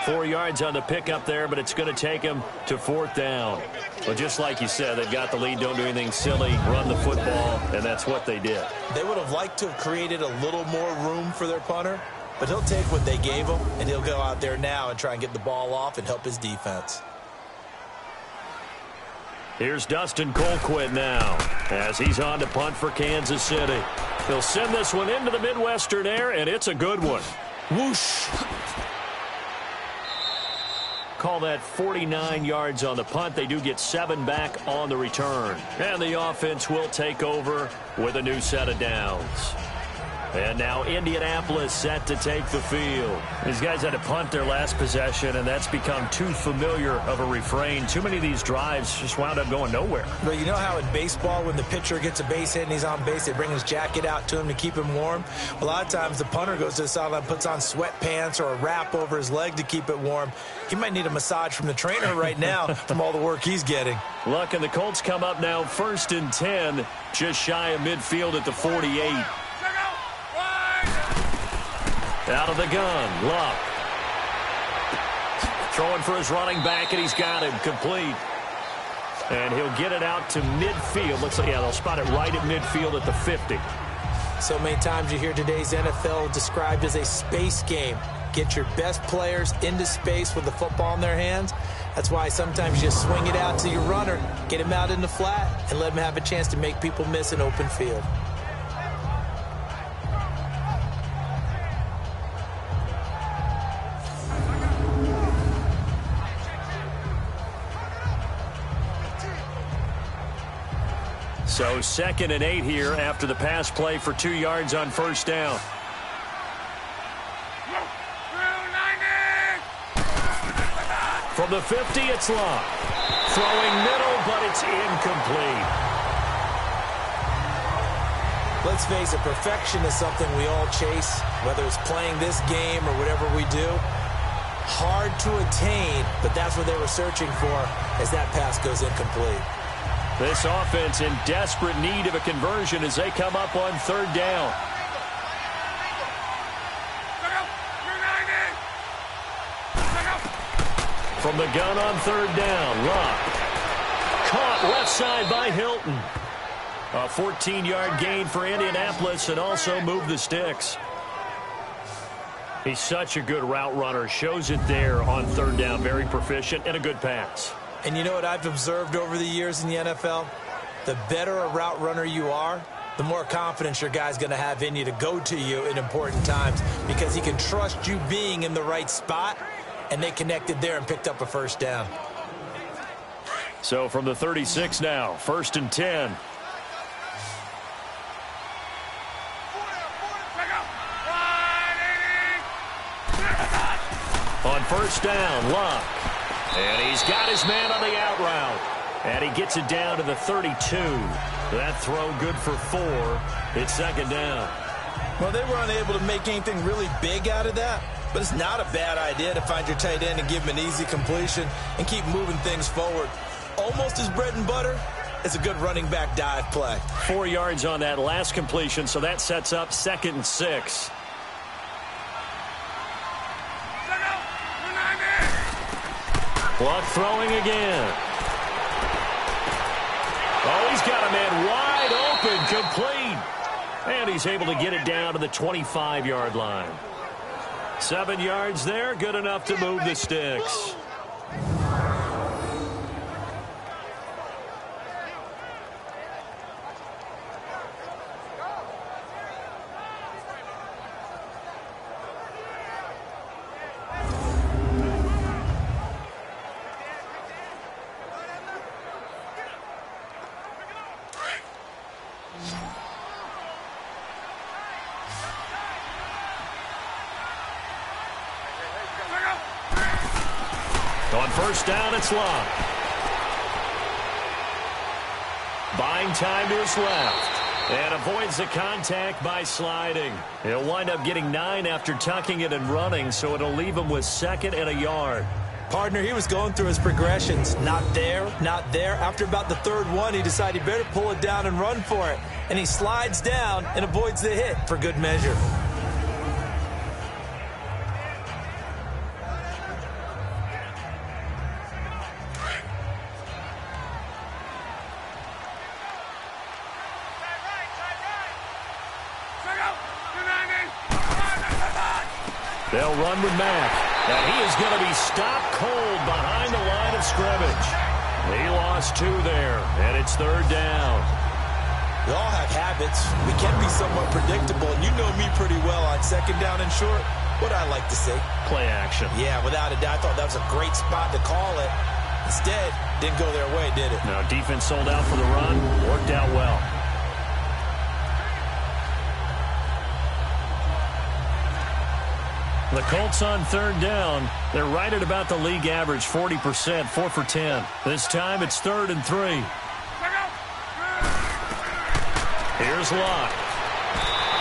4 yards on the pickup there, but it's going to take them to 4th down. But just like you said, they've got the lead. Don't do anything silly. Run the football, and that's what they did. They would have liked to have created a little more room for their punter, but he'll take what they gave him, and he'll go out there now and try and get the ball off and help his defense. Here's Dustin Colquitt now as he's on to punt for Kansas City. He'll send this one into the Midwestern air, and it's a good one. Whoosh. Call that 49 yards on the punt. They do get 7 back on the return. And the offense will take over with a new set of downs. And now Indianapolis set to take the field. These guys had to punt their last possession, and that's become too familiar of a refrain. Too many of these drives just wound up going nowhere. But you know how in baseball when the pitcher gets a base hit and he's on base, they bring his jacket out to him to keep him warm? A lot of times the punter goes to the sideline, puts on sweatpants or a wrap over his leg to keep it warm. He might need a massage from the trainer right now from all the work he's getting. Luck and the Colts come up now 1st and 10, just shy of midfield at the 48. Out of the gun, Luck. Throwing for his running back, and he's got him complete. And he'll get it out to midfield. Looks like, yeah, they'll spot it right at midfield at the 50. So many times you hear today's NFL described as a space game. Get your best players into space with the football in their hands. That's why sometimes you just swing it out to your runner, get him out in the flat, and let him have a chance to make people miss an open field. So 2nd and 8 here after the pass play for 2 yards on 1st down. From the 50, it's Luck. Throwing middle, but it's incomplete. Let's face it, perfection is something we all chase, whether it's playing this game or whatever we do. Hard to attain, but that's what they were searching for as that pass goes incomplete. This offense in desperate need of a conversion as they come up on 3rd down. From the gun on 3rd down, Luck. Caught left side by Hilton. A 14-yard gain for Indianapolis and also moved the sticks. He's such a good route runner. Shows it there on 3rd down. Very proficient and a good pass. And you know what I've observed over the years in the NFL? The better a route runner you are, the more confidence your guy's going to have in you to go to you in important times because he can trust you being in the right spot, and they connected there and picked up a 1st down. So from the 36 now, 1st and 10. On 1st down, Luck. And he's got his man on the out route. And he gets it down to the 32. That throw good for 4. It's 2nd down. Well, they were unable to make anything really big out of that, but it's not a bad idea to find your tight end and give him an easy completion and keep moving things forward. Almost his bread and butter is a good running back dive play. 4 yards on that last completion, so that sets up 2nd and 6. Luck throwing again. Oh, he's got a man wide open, complete. And he's able to get it down to the 25-yard line. 7 yards there, good enough to move the sticks. On first down, it's Locke. Buying time to his left. And avoids the contact by sliding. He'll wind up getting 9 after tucking it and running, so it'll leave him with 2nd and a yard. Partner, he was going through his progressions. Not there, not there. After about the 3rd one, he decided he better pull it down and run for it. And he slides down and avoids the hit for good measure. They'll run with Mack. And he is going to be stopped cold behind the line of scrimmage. He lost 2 there, and it's 3rd down. We all have habits. We can be somewhat predictable, and you know me pretty well on 2nd down and short. What I like to say? Play action. Yeah, without a doubt. I thought that was a great spot to call it. Instead, didn't go their way, did it? No, defense sold out for the run. Worked out well. The Colts on 3rd down. They're right at about the league average, 40%, 4 for 10. This time it's 3rd and 3. Here's Locke.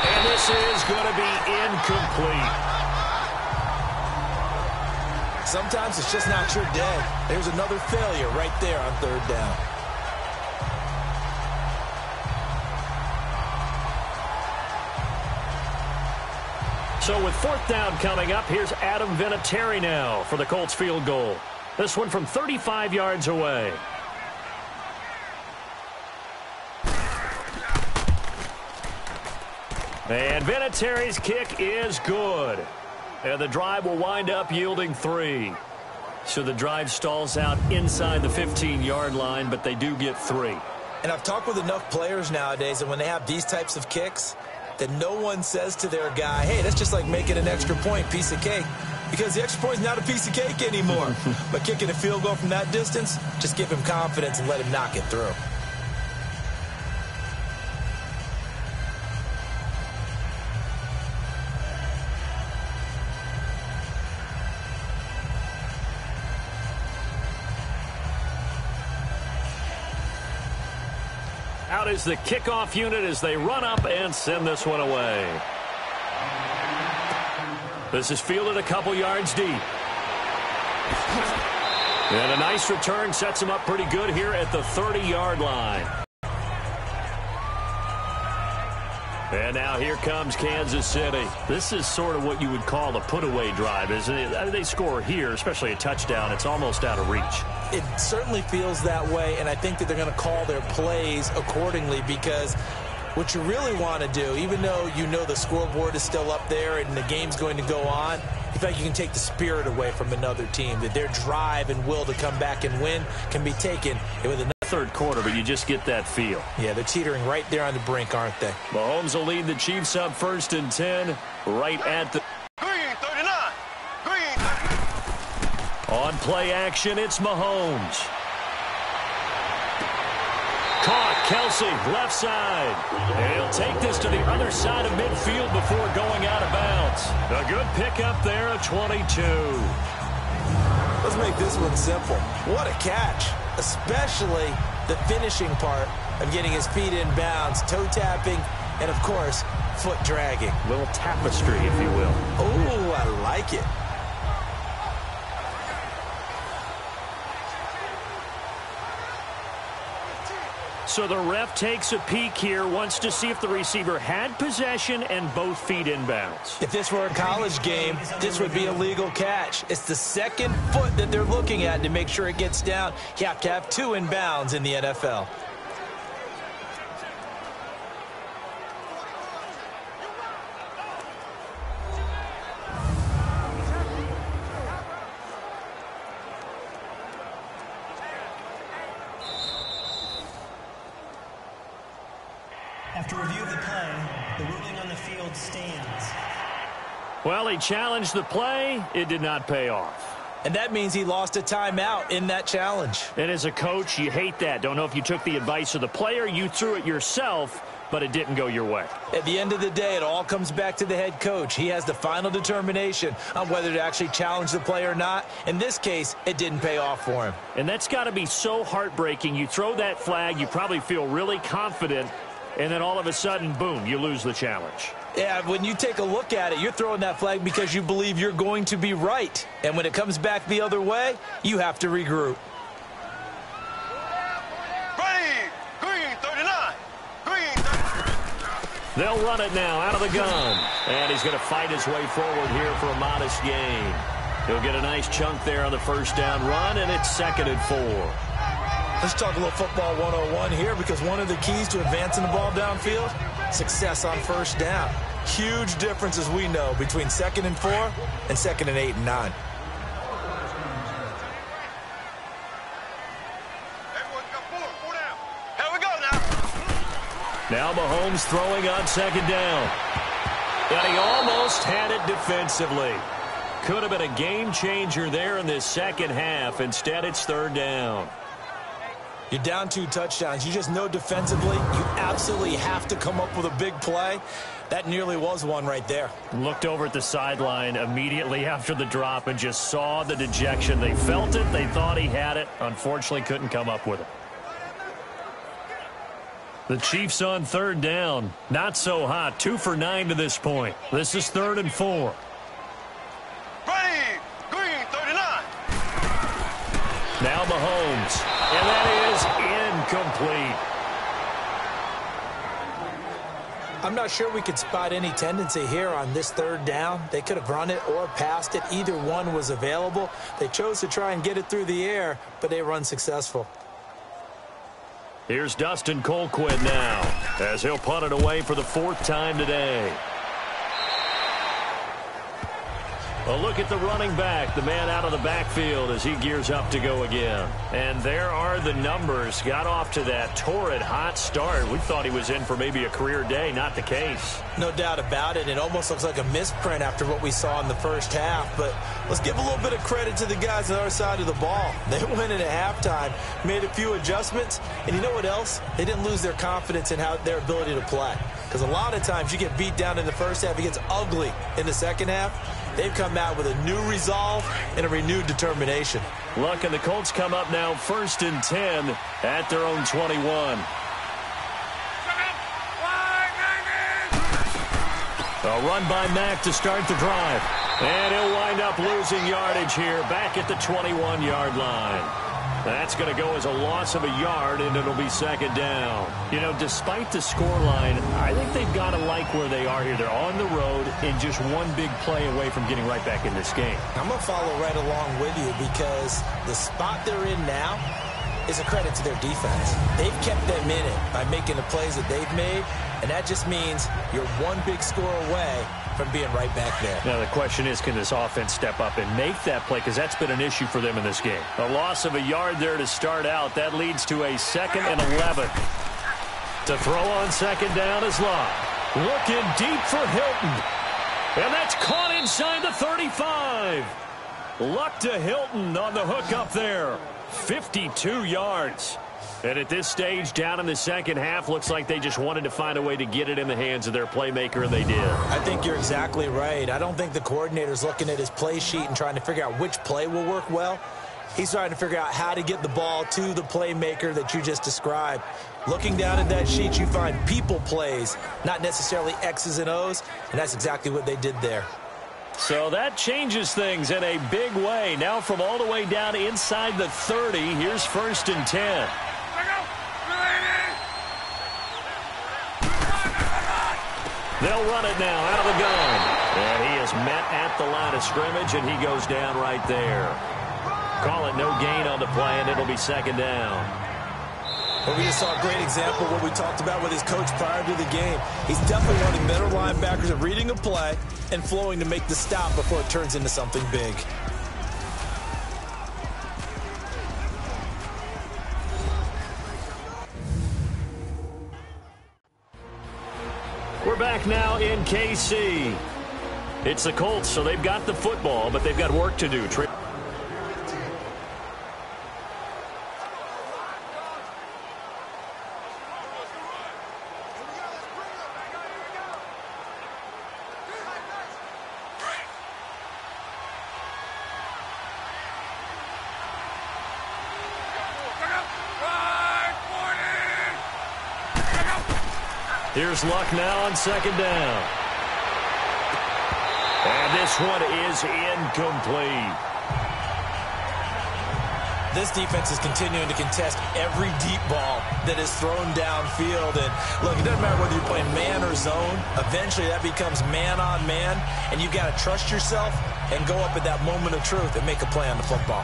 And this is going to be incomplete. Sometimes it's just not your day. There's another failure right there on 3rd down. So with 4th down coming up, here's Adam Vinatieri now for the Colts field goal. This one from 35 yards away. And Vinatieri's kick is good. And the drive will wind up yielding 3. So the drive stalls out inside the 15-yard line, but they do get 3. And I've talked with enough players nowadays, and when they have these types of kicks, that no one says to their guy, hey, that's just like making an extra point, piece of cake. Because the extra point is not a piece of cake anymore. But kicking a field goal from that distance, just give him confidence and let him knock it through. Out is the kickoff unit as they run up and send this one away. This is fielded a couple yards deep. And a nice return sets him up pretty good here at the 30-yard line. And now here comes Kansas City. This is sort of what you would call a put-away drive, isn't it? They score here, especially a touchdown. It's almost out of reach. It certainly feels that way, and I think that they're going to call their plays accordingly because what you really want to do, even though you know the scoreboard is still up there and the game's going to go on, in fact, you can take the spirit away from another team, that their drive and will to come back and win can be taken with another 3rd quarter, but you just get that feel. Yeah, they're teetering right there on the brink, aren't they? Mahomes will lead the Chiefs up 1st and 10, right at the... Green 39. Green. On play action, it's Mahomes. Caught, Kelsey, left side. And he'll take this to the other side of midfield before going out of bounds. A good pickup there at 22. Let's make this one simple. What a catch, especially the finishing part of getting his feet in bounds, toe tapping, and, of course, foot dragging. A little tapestry, if you will. Oh, I like it. So the ref takes a peek here, wants to see if the receiver had possession and both feet inbounds. If this were a college game, this would be a legal catch. It's the 2nd foot that they're looking at to make sure it gets down. You have to have 2 inbounds in the NFL. After review of the play, the ruling on the field stands. Well, he challenged the play. It did not pay off. And that means he lost a timeout in that challenge. And as a coach, you hate that. Don't know if you took the advice of the player, you threw it yourself, but it didn't go your way. At the end of the day, it all comes back to the head coach. He has the final determination on whether to actually challenge the play or not. In this case, it didn't pay off for him. And that's got to be so heartbreaking. You throw that flag, you probably feel really confident, and then all of a sudden, boom, you lose the challenge. Yeah, when you take a look at it, you're throwing that flag because you believe you're going to be right. And when it comes back the other way, you have to regroup. Green 39. Green 39. They'll run it now out of the gun. And he's going to fight his way forward here for a modest gain. He'll get a nice chunk there on the first down run, and it's 2nd and 4. Let's talk a little football 101 here, because one of the keys to advancing the ball downfield, success on first down. Huge difference, as we know, between 2nd and 4 and 2nd and 8 and 9. Everyone's got 4 down. Here we go now. Now Mahomes throwing on 2nd down. And he almost had it defensively. Could have been a game changer there in this second half. Instead, it's 3rd down. You're down 2 touchdowns. You just know defensively you absolutely have to come up with a big play. That nearly was one right there. Looked over at the sideline immediately after the drop and just saw the dejection. They felt it. They thought he had it. Unfortunately, couldn't come up with it. The Chiefs on 3rd down. Not so hot. 2 for 9 to this point. This is 3rd and 4. Ready. Green 39. Now Mahomes. And that is incomplete. I'm not sure we could spot any tendency here on this 3rd down. They could have run it or passed it. Either one was available. They chose to try and get it through the air, but they were unsuccessful. Here's Dustin Colquitt now, as he'll punt it away for the 4th time today. A look at the running back, the man out of the backfield as he gears up to go again. And there are the numbers. Got off to that torrid hot start. We thought he was in for maybe a career day. Not the case. No doubt about it. It almost looks like a misprint after what we saw in the first half. But let's give a little bit of credit to the guys on our side of the ball. They went in at halftime, made a few adjustments, and you know what else? They didn't lose their confidence in their ability to play. Because a lot of times you get beat down in the first half, it gets ugly in the second half. They've come out with a new resolve and a renewed determination. Look, and the Colts come up now 1st and 10 at their own 21. A run by Mack to start the drive. And he'll wind up losing yardage here back at the 21-yard line. That's going to go as a loss of a yard, and it'll be 2nd down. You know, despite the scoreline, I think they've got to like where they are here. They're on the road and just one big play away from getting right back in this game. I'm going to follow right along with you, because the spot they're in now is a credit to their defense. They've kept them in it by making the plays that they've made, and that just means you're one big score away from being right back there. Now, the question is, can this offense step up and make that play? Because that's been an issue for them in this game. A loss of a yard there to start out. That leads to a 2nd and 11. To throw on 2nd down is Locke. Looking deep for Hilton. And that's caught inside the 35. Luck to Hilton on the hook up there. 52 yards. And at this stage, down in the second half, looks like they just wanted to find a way to get it in the hands of their playmaker, and they did. I think you're exactly right. I don't think the coordinator's looking at his play sheet and trying to figure out which play will work well. He's trying to figure out how to get the ball to the playmaker that you just described. Looking down at that sheet, you find people plays, not necessarily X's and O's, and that's exactly what they did there. So that changes things in a big way. Now from all the way down inside the 30, here's 1st and 10. They'll run it now out of the gun. And he is met at the line of scrimmage, and he goes down right there. Call it no gain on the play, and it'll be 2nd down. Well, we just saw a great example of what we talked about with his coach prior to the game. He's definitely one of the better linebackers at reading a play and flowing to make the stop before it turns into something big. We're back now in KC. It's the Colts, so they've got the football, but they've got work to do. Here's Luck now on second down. And this one is incomplete. This defense is continuing to contest every deep ball that is thrown downfield. And look, it doesn't matter whether you're playing man or zone. Eventually that becomes man on man, and you've got to trust yourself and go up at that moment of truth and make a play on the football.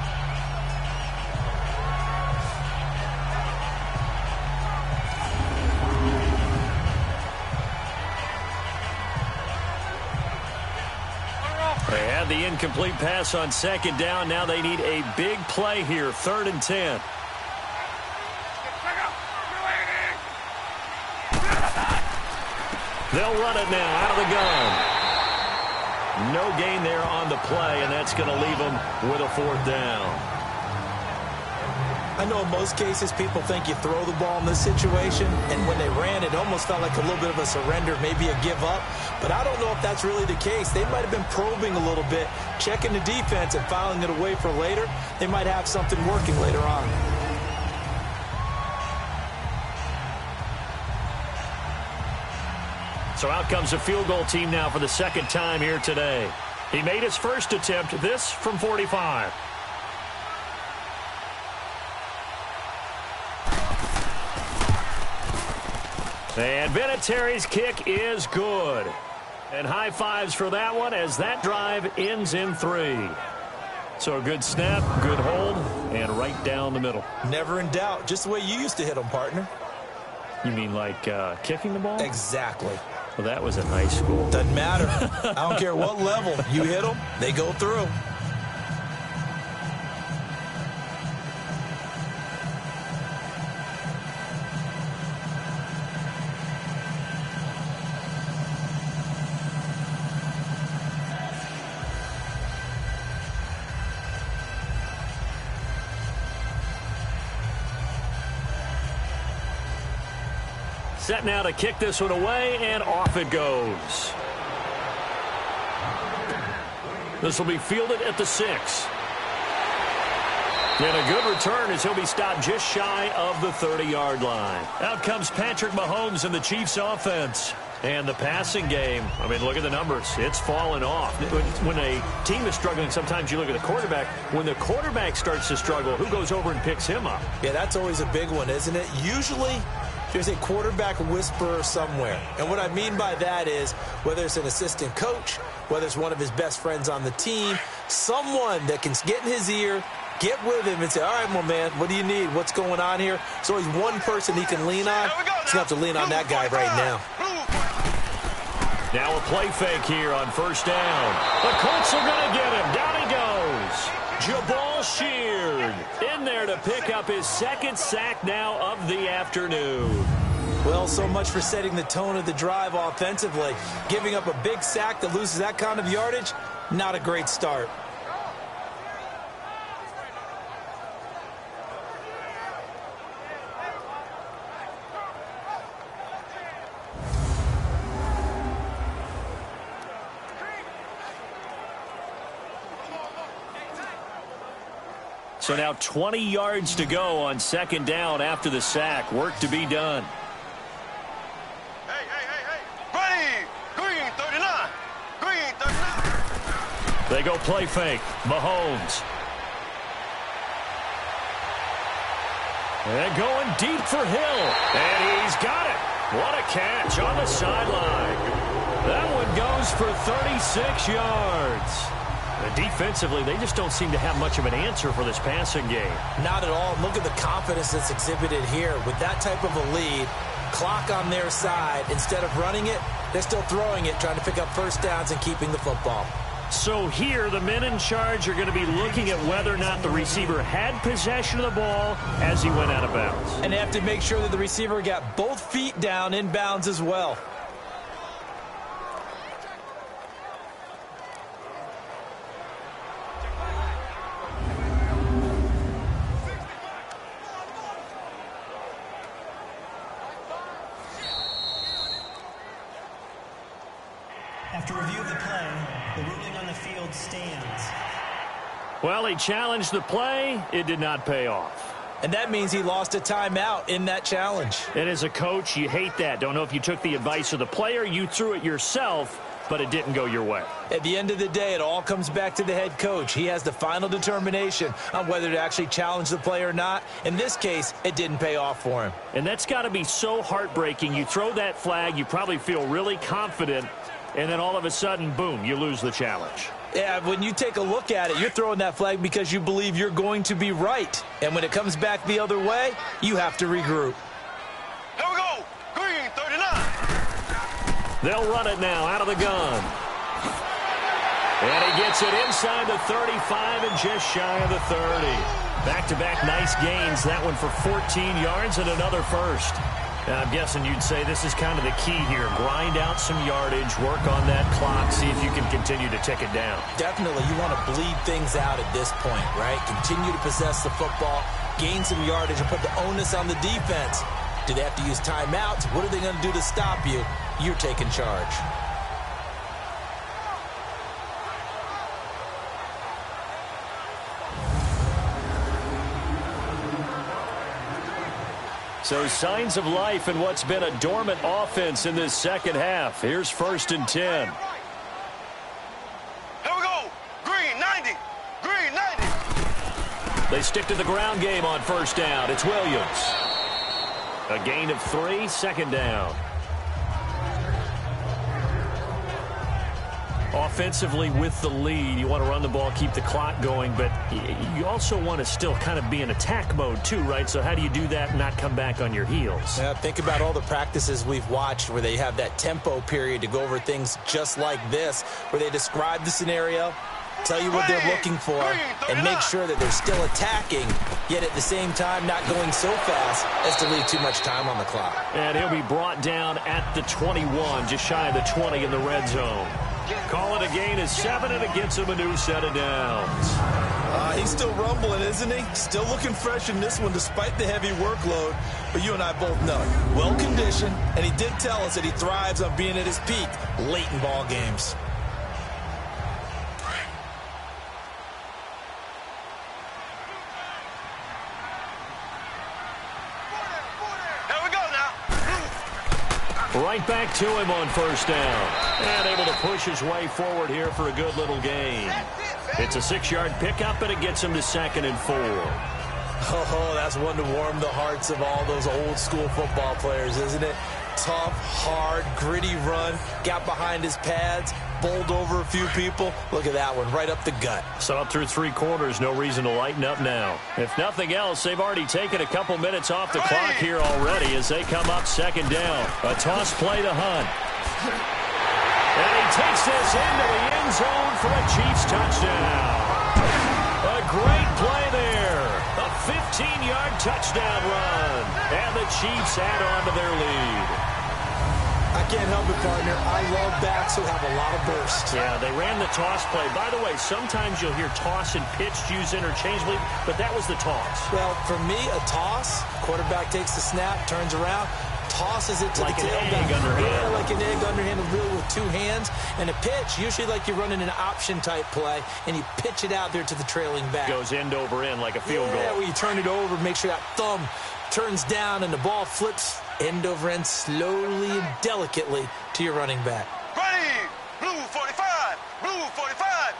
They had the incomplete pass on second down. Now they need a big play here, 3rd and 10. They'll run it now out of the gun. No gain there on the play, and that's going to leave them with a 4th down. I know in most cases people think you throw the ball in this situation, and when they ran, it almost felt like a little bit of a surrender, maybe a give up. But I don't know if that's really the case. They might have been probing a little bit, checking the defense and filing it away for later. They might have something working later on. So out comes a field goal team now for the 2nd time here today. He made his first attempt, this from 45. And Vinatieri's kick is good. And high fives for that one as that drive ends in 3. So a good snap, good hold, and right down the middle. Never in doubt. Just the way you used to hit them, partner. You mean like kicking the ball? Exactly. Well, that was in high school. Doesn't matter. I don't care what level. You hit them, they go through. Set now to kick this one away, and off it goes. This will be fielded at the 6. And a good return as he'll be stopped just shy of the 30-yard line. Out comes Patrick Mahomes in the Chiefs offense. And the passing game, I mean, look at the numbers. It's fallen off. When a team is struggling, sometimes you look at the quarterback. When the quarterback starts to struggle, who goes over and picks him up? Yeah, that's always a big one, isn't it? Usually there's a quarterback whisperer somewhere. And what I mean by that is whether it's an assistant coach, whether it's one of his best friends on the team, someone that can get in his ear, get with him and say, all right, well, man, what do you need? What's going on here? There's always one person he can lean on. He's going to have to lean on that guy right now. Now a play fake here on 1st down. The Colts are going to get him. Down he goes. Jabal Sheard in there to pick up his 2nd sack now of the afternoon. Well, so much for setting the tone of the drive offensively. Giving up a big sack that loses that kind of yardage, not a great start. So now 20 yards to go on 2nd down after the sack. Work to be done. Hey. Ready. Green 39. Green 39. They go play fake. Mahomes. And going deep for Hill. And he's got it. What a catch on the sideline. That one goes for 36 yards. Defensively, they just don't seem to have much of an answer for this passing game. Not at all. Look at the confidence that's exhibited here. With that type of a lead, clock on their side, instead of running it, they're still throwing it, trying to pick up 1st downs and keeping the football. So here, the men in charge are going to be looking at whether or not the receiver had possession of the ball as he went out of bounds. And they have to make sure that the receiver got both feet down in bounds as well. After review of the play, the ruling on the field stands. Well, he challenged the play. It did not pay off. and that means he lost a timeout in that challenge. And as a coach, you hate that. Don't know if you took the advice of the player, you threw it yourself, but it didn't go your way. At the end of the day, it all comes back to the head coach. He has the final determination on whether to actually challenge the play or not. In this case, it didn't pay off for him. And that's got to be so heartbreaking. You throw that flag, you probably feel really confident, and then all of a sudden, boom, you lose the challenge. Yeah, when you take a look at it, you're throwing that flag because you believe you're going to be right. And when it comes back the other way, you have to regroup. Here we go. Green, 39. They'll run it now out of the gun. And he gets it inside the 35 and just shy of the 30. Back-to-back nice gains. That one for 14 yards and another first. Now, I'm guessing you'd say this is kind of the key here. Grind out some yardage, work on that clock, see if you can continue to tick it down. Definitely, you want to bleed things out at this point, right? Continue to possess the football, gain some yardage, and put the onus on the defense. Do they have to use timeouts? What are they going to do to stop you? You're taking charge. So signs of life in what's been a dormant offense in this second half. Here's 1st and 10. Here we go. Green, 90. Green, 90. They stick to the ground game on 1st down. It's Williams. A gain of 3, 2nd down. Offensively with the lead, you want to run the ball, keep the clock going, but you also want to still kind of be in attack mode too, right? So how do you do that and not come back on your heels? Yeah, think about all the practices we've watched where they have that tempo period to go over things just like this, where they describe the scenario, tell you what they're looking for, and make sure that they're still attacking, yet at the same time not going so fast as to leave too much time on the clock. And he'll be brought down at the 21, just shy of the 20 in the red zone. Call it a gain of 7, and it gets him a new set of downs. He's still rumbling, isn't he? Still looking fresh in this one despite the heavy workload. But you and I both know, well-conditioned, and he did tell us that he thrives on being at his peak late in ball games. Right back to him on 1st down. And able to push his way forward here for a good little gain. It's a 6-yard pickup, and it gets him to 2nd and 4. Oh, that's one to warm the hearts of all those old-school football players, isn't it? Tough, hard, gritty run. Got behind his pads, bowled over a few people. Look at that one, right up the gut. So up through 3 quarters, no reason to lighten up now. If nothing else, they've already taken a couple minutes off the clock here already as they come up 2nd down. A toss play to Hunt. And he takes this into the end zone for a Chiefs touchdown. A great play there. A 15-yard touchdown run. And the Chiefs add on to their lead. I can't help it, partner. I love backs who have a lot of burst. Yeah, they ran the toss play. By the way, sometimes you'll hear toss and pitch used interchangeably, but that was the toss. Well, for me, a toss, quarterback takes the snap, turns around, tosses it to like the tailback. Like an egg underhand. Yeah, like an egg underhand, really with 2 hands. And a pitch, usually like you're running an option-type play, and you pitch it out there to the trailing back. Goes end over end like a field goal. Yeah, where you turn it over, make sure that thumb turns down, and the ball flips end over end slowly and delicately to your running back. Ready, blue 45, blue 45.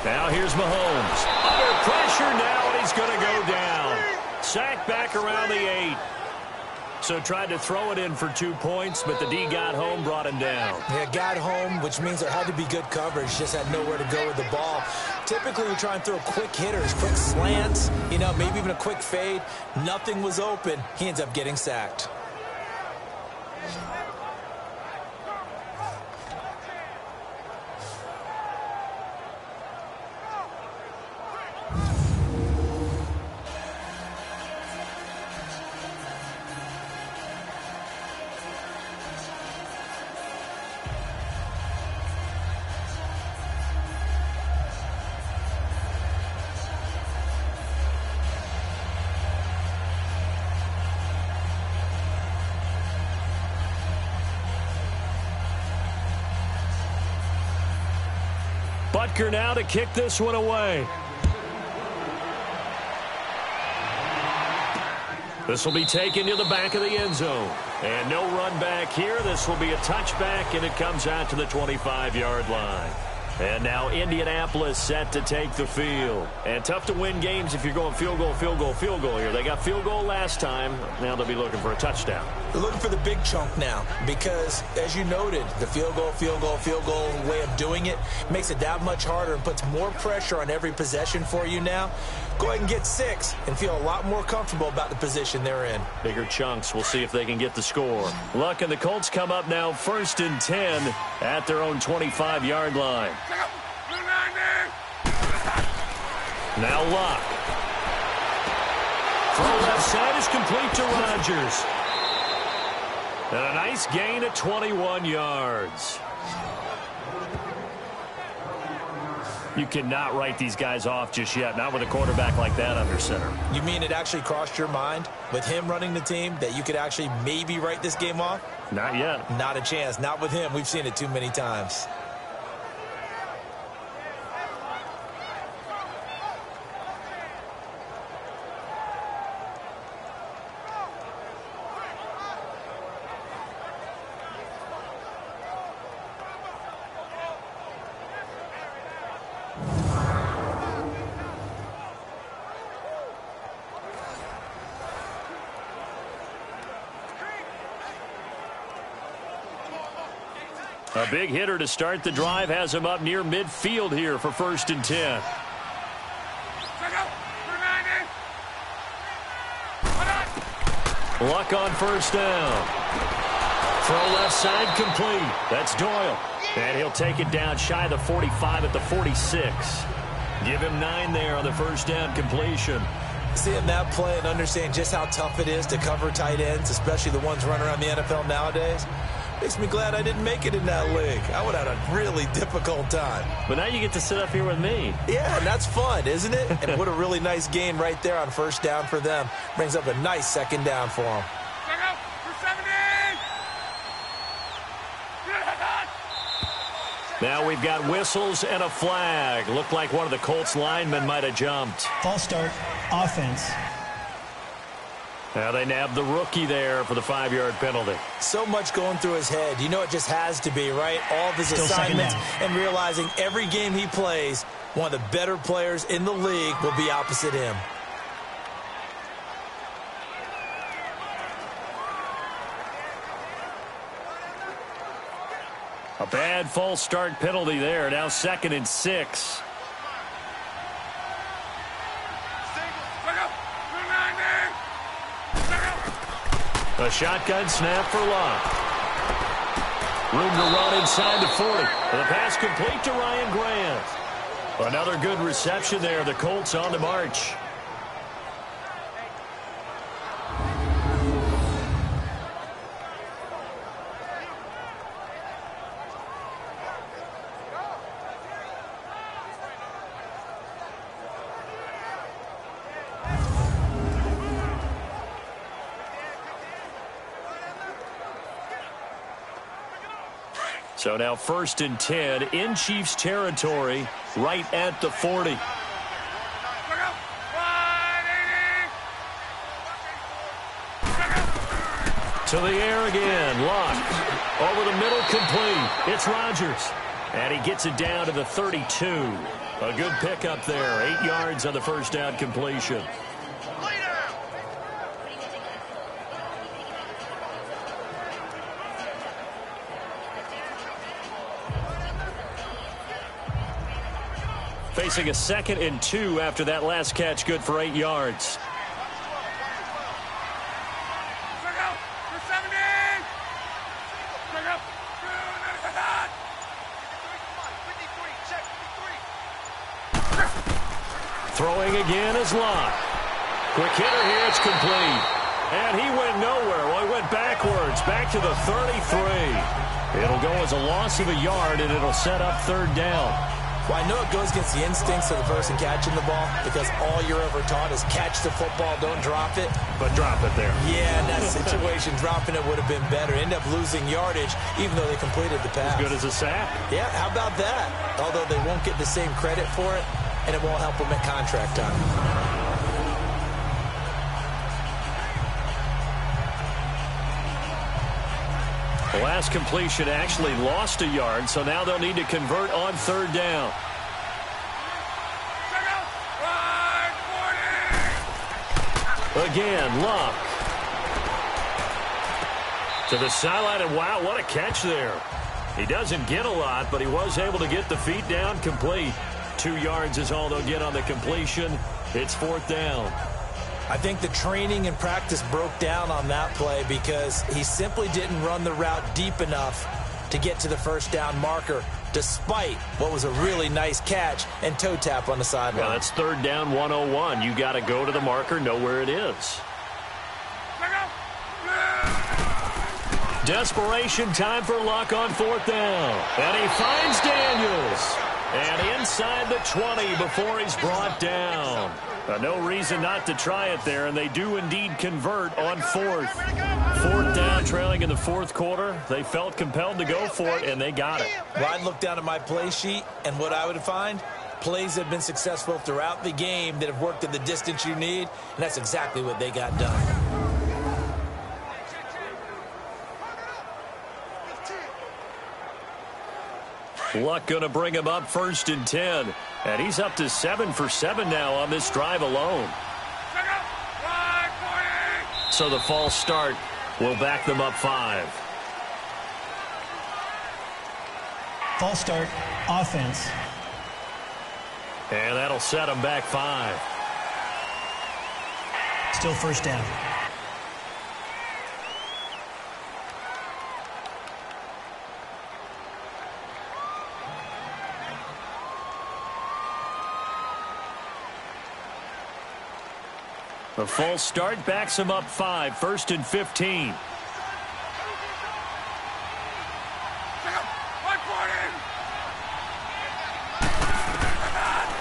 Now here's Mahomes. Under pressure now, and he's going to go down. Sacked back around the 8. So tried to throw it in for 2 points, but the D got home, brought him down. Yeah, got home, which means there had to be good coverage. Just had nowhere to go with the ball. Typically, we try and throw quick hitters, quick slants, maybe even a quick fade. Nothing was open. He ends up getting sacked. Butker now to kick this one away. This will be taken to the back of the end zone. And no run back here. This will be a touchback, and it comes out to the 25-yard line. And now Indianapolis set to take the field. And tough to win games if you're going field goal, field goal, field goal here. They got field goal last time. Now they'll be looking for a touchdown. They're looking for the big chunk now because, as you noted, the field goal way of doing it makes it that much harder and puts more pressure on every possession for you now. Go ahead and get 6 and feel a lot more comfortable about the position they're in. Bigger chunks. We'll see if they can get the score. Luck and the Colts come up now 1st and 10 at their own 25-yard line. Now Luck. Throw left side is complete to Rodgers. And a nice gain at 21 yards. You cannot write these guys off just yet, not with a quarterback like that under center. You mean it actually crossed your mind with him running the team that you could actually maybe write this game off? Not yet. Not a chance. Not with him. We've seen it too many times. A big hitter to start the drive has him up near midfield here for 1st and 10. Luck on 1st down. Throw left side complete. That's Doyle. And he'll take it down shy of the 45 at the 46. Give him 9 there on the 1st down completion. Seeing that play and understand just how tough it is to cover tight ends, especially the ones running around the NFL nowadays, makes me glad I didn't make it in that league. I would have had a really difficult time. But now you get to sit up here with me. Yeah, and that's fun, isn't it? And what a really nice gain right there on 1st down for them. Brings up a nice 2nd down for them. Now we've got whistles and a flag. Looked like one of the Colts linemen might have jumped. False start, offense. Now they nabbed the rookie there for the 5-yard penalty. So much going through his head. You know it just has to be, right? All of his Still assignments and realizing every game he plays, one of the better players in the league will be opposite him. A bad false start penalty there. Now 2nd and 6. A shotgun snap for Luck. Room to run inside the 40. The pass complete to Ryan Grant. Another good reception there. The Colts on the march. So now 1st and 10 in Chiefs territory, right at the 40. To the air again. Luck. Over the middle, complete. It's Rodgers. And he gets it down to the 32. A good pickup there. 8 yards on the 1st down completion. Facing a 2nd and 2 after that last catch, good for 8 yards. Throwing again is Luck. Quick hitter here, it's complete. And he went nowhere. Well, he went backwards, back to the 33. It'll go as a loss of a yard, and it'll set up 3rd down. Well, I know it goes against the instincts of the person catching the ball because all you're ever taught is catch the football, don't drop it. But drop it there. Yeah, in that situation, dropping it would have been better. End up losing yardage even though they completed the pass. As good as a sack. Yeah, how about that? Although they won't get the same credit for it, and it won't help them at contract time. The last completion actually lost a yard, so now they'll need to convert on third down. Again, Luck. To the sideline, and wow, what a catch there. He doesn't get a lot, but he was able to get the feet down complete. 2 yards is all they'll get on the completion. It's fourth down. I think the training and practice broke down on that play because he simply didn't run the route deep enough to get to the first down marker, despite what was a really nice catch and toe tap on the sideline. Well, that's third down 101. You got to go to the marker, know where it is. Desperation time for Luck on fourth down. And he finds Daniels. And inside the 20 before he's brought down. No reason not to try it there, and they do indeed convert on fourth. Fourth down, trailing in the fourth quarter. They felt compelled to go for it, and they got it. Well, I'd look down at my play sheet, and what I would find, plays that have been successful throughout the game that have worked at the distance you need, and that's exactly what they got done. Luck going to bring him up first and 10. And he's up to 7 for 7 now on this drive alone. So the false start will back them up 5. False start, offense. And that'll set them back 5. Still first down. The false start backs him up 5, first and 15.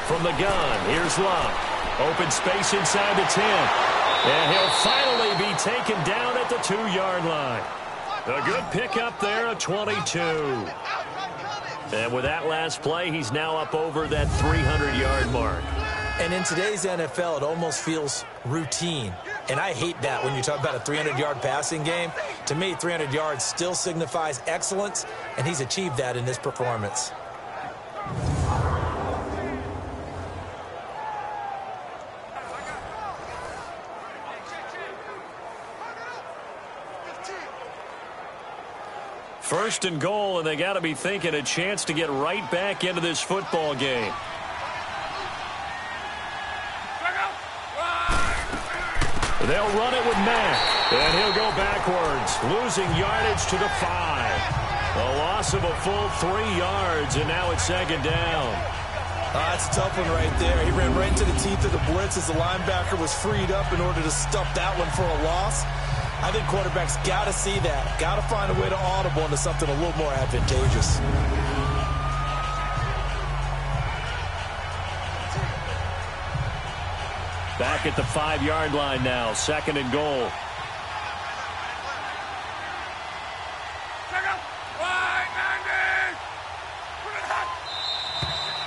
From the gun, here's Luck. Open space inside the 10. And he'll finally be taken down at the 2-yard line. A good pickup there at 22. And with that last play, he's now up over that 300-yard mark. And in today's NFL, it almost feels routine. And I hate that when you talk about a 300-yard passing game. To me, 300 yards still signifies excellence, and he's achieved that in this performance. First and goal, and they got to be thinking a chance to get right back into this football game. They'll run it with Mack, and he'll go backwards, losing yardage to the 5. A loss of a full 3 yards, and now it's second down. That's a tough one right there. He ran right into the teeth of the blitz as the linebacker was freed up in order to stuff that one for a loss. I think quarterbacks got to see that, got to find a way to audible into something a little more advantageous. Back at the 5-yard line now, second and goal.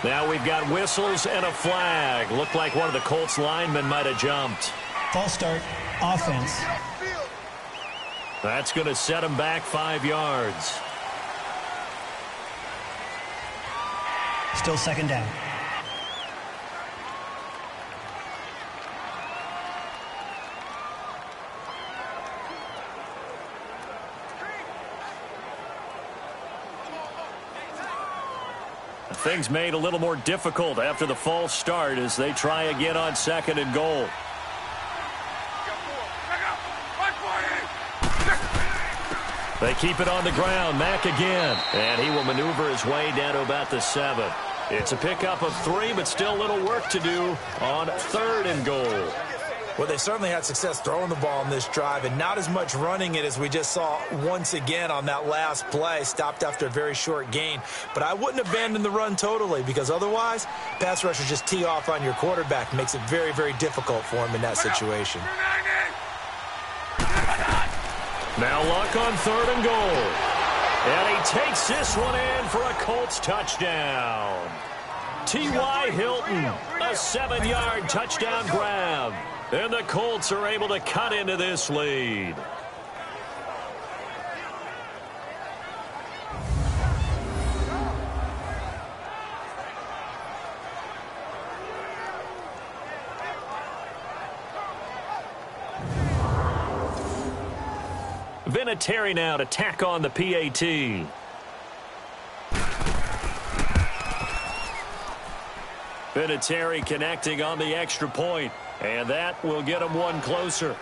Now we've got whistles and a flag. Looked like one of the Colts linemen might have jumped. False start, offense. That's going to set him back 5 yards. Still second down. Things made a little more difficult after the false start as they try again on second and goal. They keep it on the ground. Mack again. And he will maneuver his way down to about the 7. It's a pickup of 3, but still a little work to do on third and goal. Well, they certainly had success throwing the ball in this drive and not as much running it as we just saw once again on that last play. Stopped after a very short gain. But I wouldn't abandon the run totally because otherwise, pass rushers just tee off on your quarterback. Makes it very, very difficult for him in that situation. Now Luck on third and goal. And he takes this one in for a Colts touchdown. T.Y. Hilton, a 7-yard touchdown grab. And the Colts are able to cut into this lead. Vinatieri now to tack on the PAT. Vinatieri connecting on the extra point, and that will get him one closer.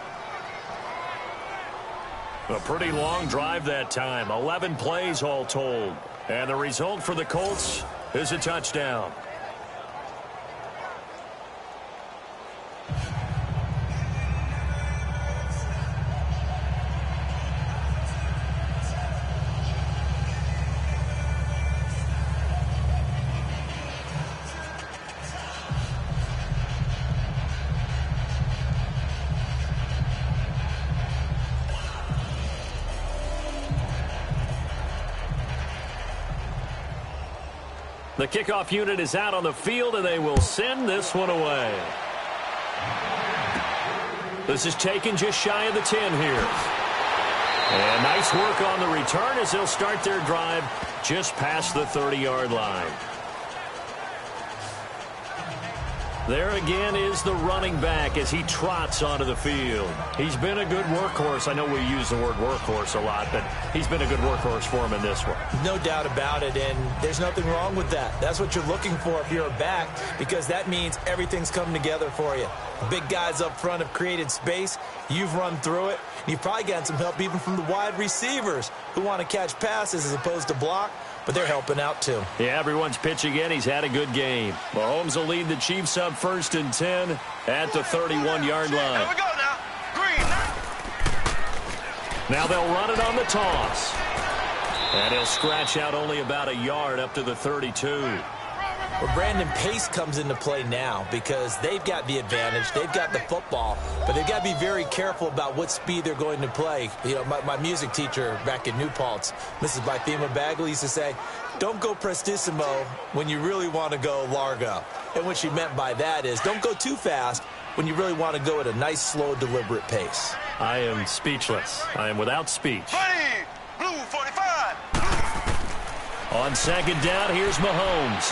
A pretty long drive that time, 11 plays all told. And the result for the Colts is a touchdown. The kickoff unit is out on the field, and they will send this one away. This is taken just shy of the 10 here. And nice work on the return as they'll start their drive just past the 30-yard line. There again is the running back as he trots onto the field. He's been a good workhorse. I know we use the word workhorse a lot, but he's been a good workhorse for him in this one. No doubt about it, and there's nothing wrong with that. That's what you're looking for if you're a back, because that means everything's coming together for you. The big guys up front have created space. You've run through it. You've probably gotten some help even from the wide receivers who want to catch passes as opposed to block. But they're helping out, too. Yeah, everyone's pitching in. He's had a good game. Mahomes will lead the Chiefs up 1st and 10 at the 31-yard line. Here we go now. Green. Now they'll run it on the toss. And he'll scratch out only about a yard up to the 32. Well, Brandon, pace comes into play now because they've got the advantage. They've got the football, but they've got to be very careful about what speed they're going to play. You know, my music teacher back in New Paltz, Mrs. Bythema Bagley, used to say, don't go prestissimo when you really want to go largo. And what she meant by that is don't go too fast when you really want to go at a nice, slow, deliberate pace. I am speechless. I am without speech. Ready. Blue 45. On 2nd down, here's Mahomes.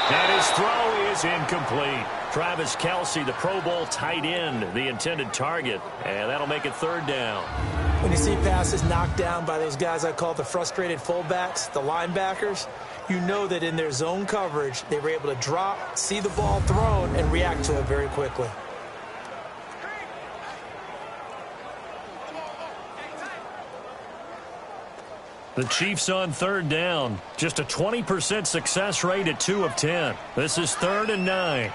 And his throw is incomplete. Travis Kelce, the Pro Bowl tight end, the intended target. And that'll make it 3rd down. When you see passes knocked down by those guys I call the frustrated fullbacks, the linebackers, you know that in their zone coverage, they were able to drop, see the ball thrown, and react to it very quickly. The Chiefs on 3rd down. Just a 20% success rate at 2 of 10. This is 3rd and 9.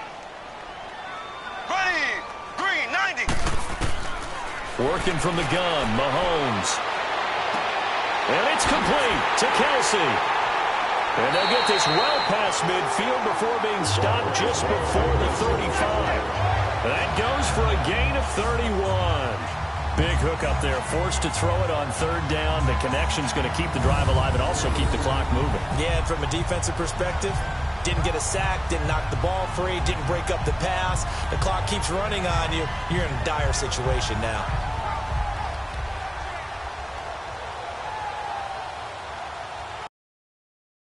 Ready. Green 90. Working from the gun, Mahomes. And it's complete to Kelce. And they'll get this well past midfield before being stopped just before the 35. That goes for a gain of 31. Big hook up there, forced to throw it on 3rd down. The connection's going to keep the drive alive and also keep the clock moving. Yeah, and from a defensive perspective, didn't get a sack, didn't knock the ball free, didn't break up the pass. The clock keeps running on you. You're in a dire situation now.